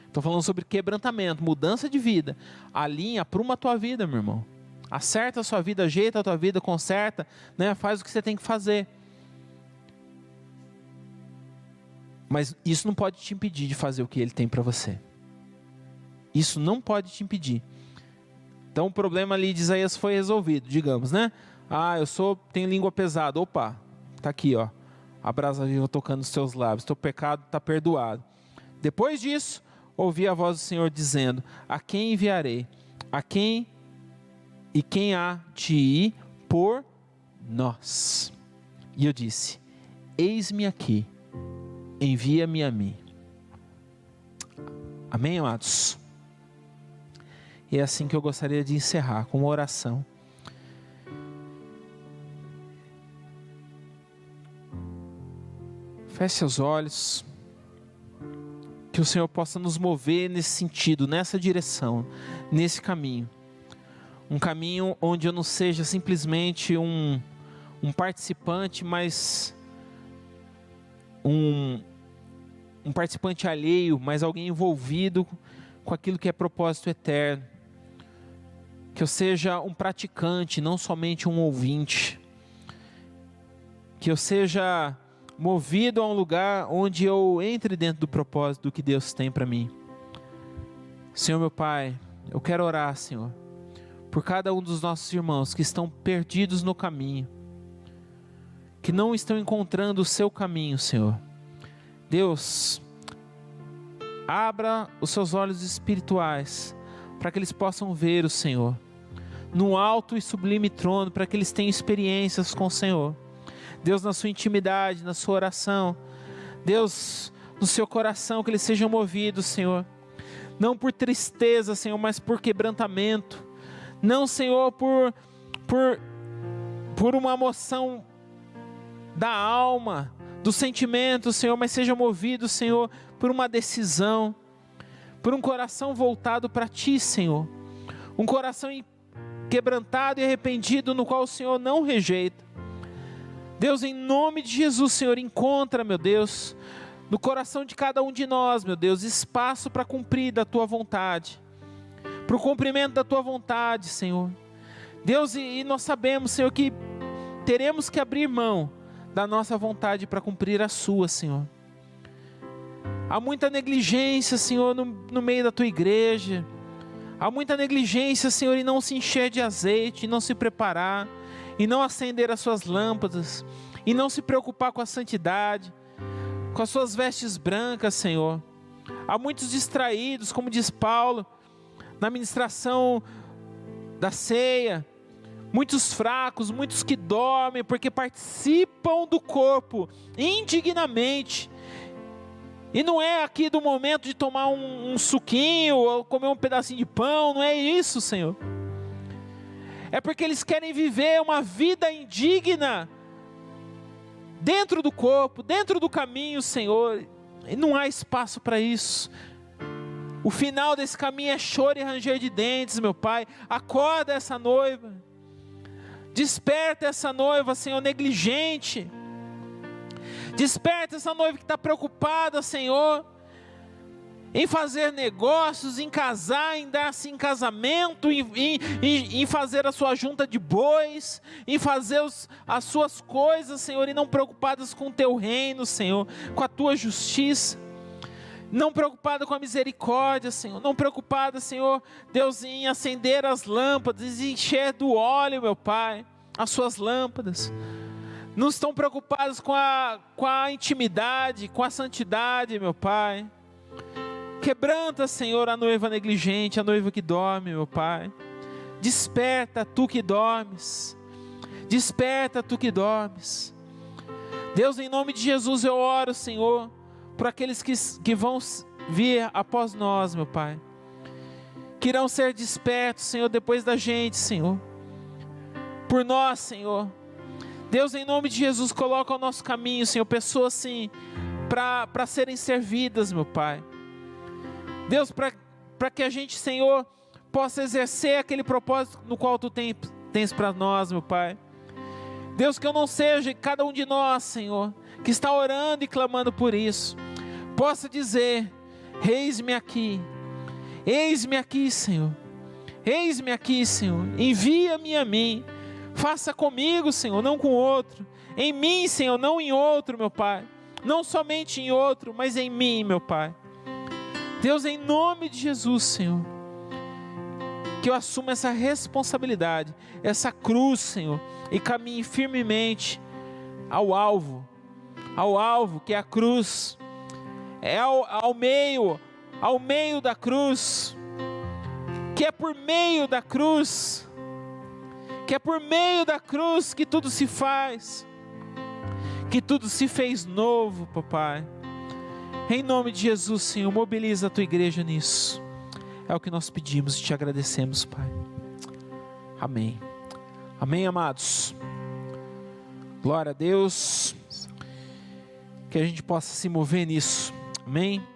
Estou falando sobre quebrantamento, mudança de vida. Alinha, apruma a tua vida, meu irmão. Acerta a sua vida, ajeita a tua vida, conserta, né? Faz o que você tem que fazer. Mas isso não pode te impedir de fazer o que Ele tem para você. Isso não pode te impedir. Então o problema ali de Isaías foi resolvido, digamos, né? Tenho língua pesada. Opa, tá aqui, ó. A brasa viva tocando os teus lábios. Teu pecado está perdoado. Depois disso, ouvi a voz do Senhor dizendo: a quem enviarei? Quem há de ir por nós? E eu disse: eis-me aqui, envia-me a mim. Amém, amados? E é assim que eu gostaria de encerrar, com uma oração. Feche seus olhos. Que o Senhor possa nos mover nesse sentido, nessa direção, nesse caminho. Um caminho onde eu não seja simplesmente um participante, mas um participante alheio, mas alguém envolvido com aquilo que é propósito eterno. Que eu seja um praticante, não somente um ouvinte. Que eu seja movido a um lugar onde eu entre dentro do propósito do que Deus tem para mim. Senhor meu Pai, eu quero orar, Senhor, por cada um dos nossos irmãos que estão perdidos no caminho, que não estão encontrando o seu caminho, Senhor. Deus, abra os seus olhos espirituais para que eles possam ver o Senhor no alto e sublime trono, para que eles tenham experiências com o Senhor. Deus, na sua intimidade, na sua oração, Deus, no seu coração, que eles sejam movidos, Senhor, não por tristeza, Senhor, mas por quebrantamento, não, Senhor, por uma emoção da alma, do sentimento, Senhor, mas sejam movidos, Senhor, por uma decisão, por um coração voltado para Ti, Senhor, um coração quebrantado e arrependido, no qual o Senhor não rejeita. Deus, em nome de Jesus, Senhor, encontra, meu Deus, no coração de cada um de nós, meu Deus, espaço para cumprir da Tua vontade, para o cumprimento da Tua vontade, Senhor. Deus, e nós sabemos, Senhor, que teremos que abrir mão da nossa vontade para cumprir a Sua, Senhor. Há muita negligência, Senhor, no meio da Tua igreja. Há muita negligência, Senhor, em não se encher de azeite, em não se preparar, e não acender as suas lâmpadas, e não se preocupar com a santidade, com as suas vestes brancas, Senhor. Há muitos distraídos, como diz Paulo, na ministração da ceia, muitos fracos, muitos que dormem, porque participam do corpo indignamente, e não é aqui do momento de tomar um suquinho, ou comer um pedacinho de pão, não é isso, Senhor. É porque eles querem viver uma vida indigna dentro do corpo, dentro do caminho, Senhor, e não há espaço para isso. O final desse caminho é choro e ranger de dentes, meu Pai. Acorda essa noiva, desperta essa noiva, Senhor, negligente, desperta essa noiva que está preocupada, Senhor, em fazer negócios, em casar, em dar-se em casamento, em fazer a sua junta de bois, em fazer as suas coisas, Senhor, e não preocupadas com o Teu reino, Senhor, com a Tua justiça, não preocupada com a misericórdia, Senhor, não preocupada, Senhor, Deus, em acender as lâmpadas, e encher do óleo, meu Pai, as suas lâmpadas. Não estão preocupados com a intimidade, com a santidade, meu Pai. Quebranta, Senhor, a noiva negligente, a noiva que dorme, meu Pai. Desperta, Tu que dormes. Desperta, Tu que dormes. Deus, em nome de Jesus, eu oro, Senhor, por aqueles que vão vir após nós, meu Pai. Que irão ser despertos, Senhor, depois da gente, Senhor. Por nós, Senhor. Deus, em nome de Jesus, coloca ao nosso caminho, Senhor, pessoas, sim, para serem servidas, meu Pai. Deus, para que a gente, Senhor, possa exercer aquele propósito no qual Tu tens para nós, meu Pai. Deus, que eu não seja cada um de nós, Senhor, que está orando e clamando por isso, possa dizer: eis-me aqui, Senhor, eis-me aqui, Senhor, envia-me a mim, faça comigo, Senhor, não com outro, em mim, Senhor, não em outro, meu Pai, não somente em outro, mas em mim, meu Pai. Deus, em nome de Jesus, Senhor, que eu assuma essa responsabilidade, essa cruz, Senhor, e caminhe firmemente ao alvo que é a cruz, é ao meio da cruz, que é por meio da cruz, que tudo se faz, que tudo se fez novo, papai. Em nome de Jesus, Senhor, mobiliza a tua igreja nisso. É o que nós pedimos e te agradecemos, Pai. Amém. Amém, amados. Glória a Deus. Que a gente possa se mover nisso. Amém.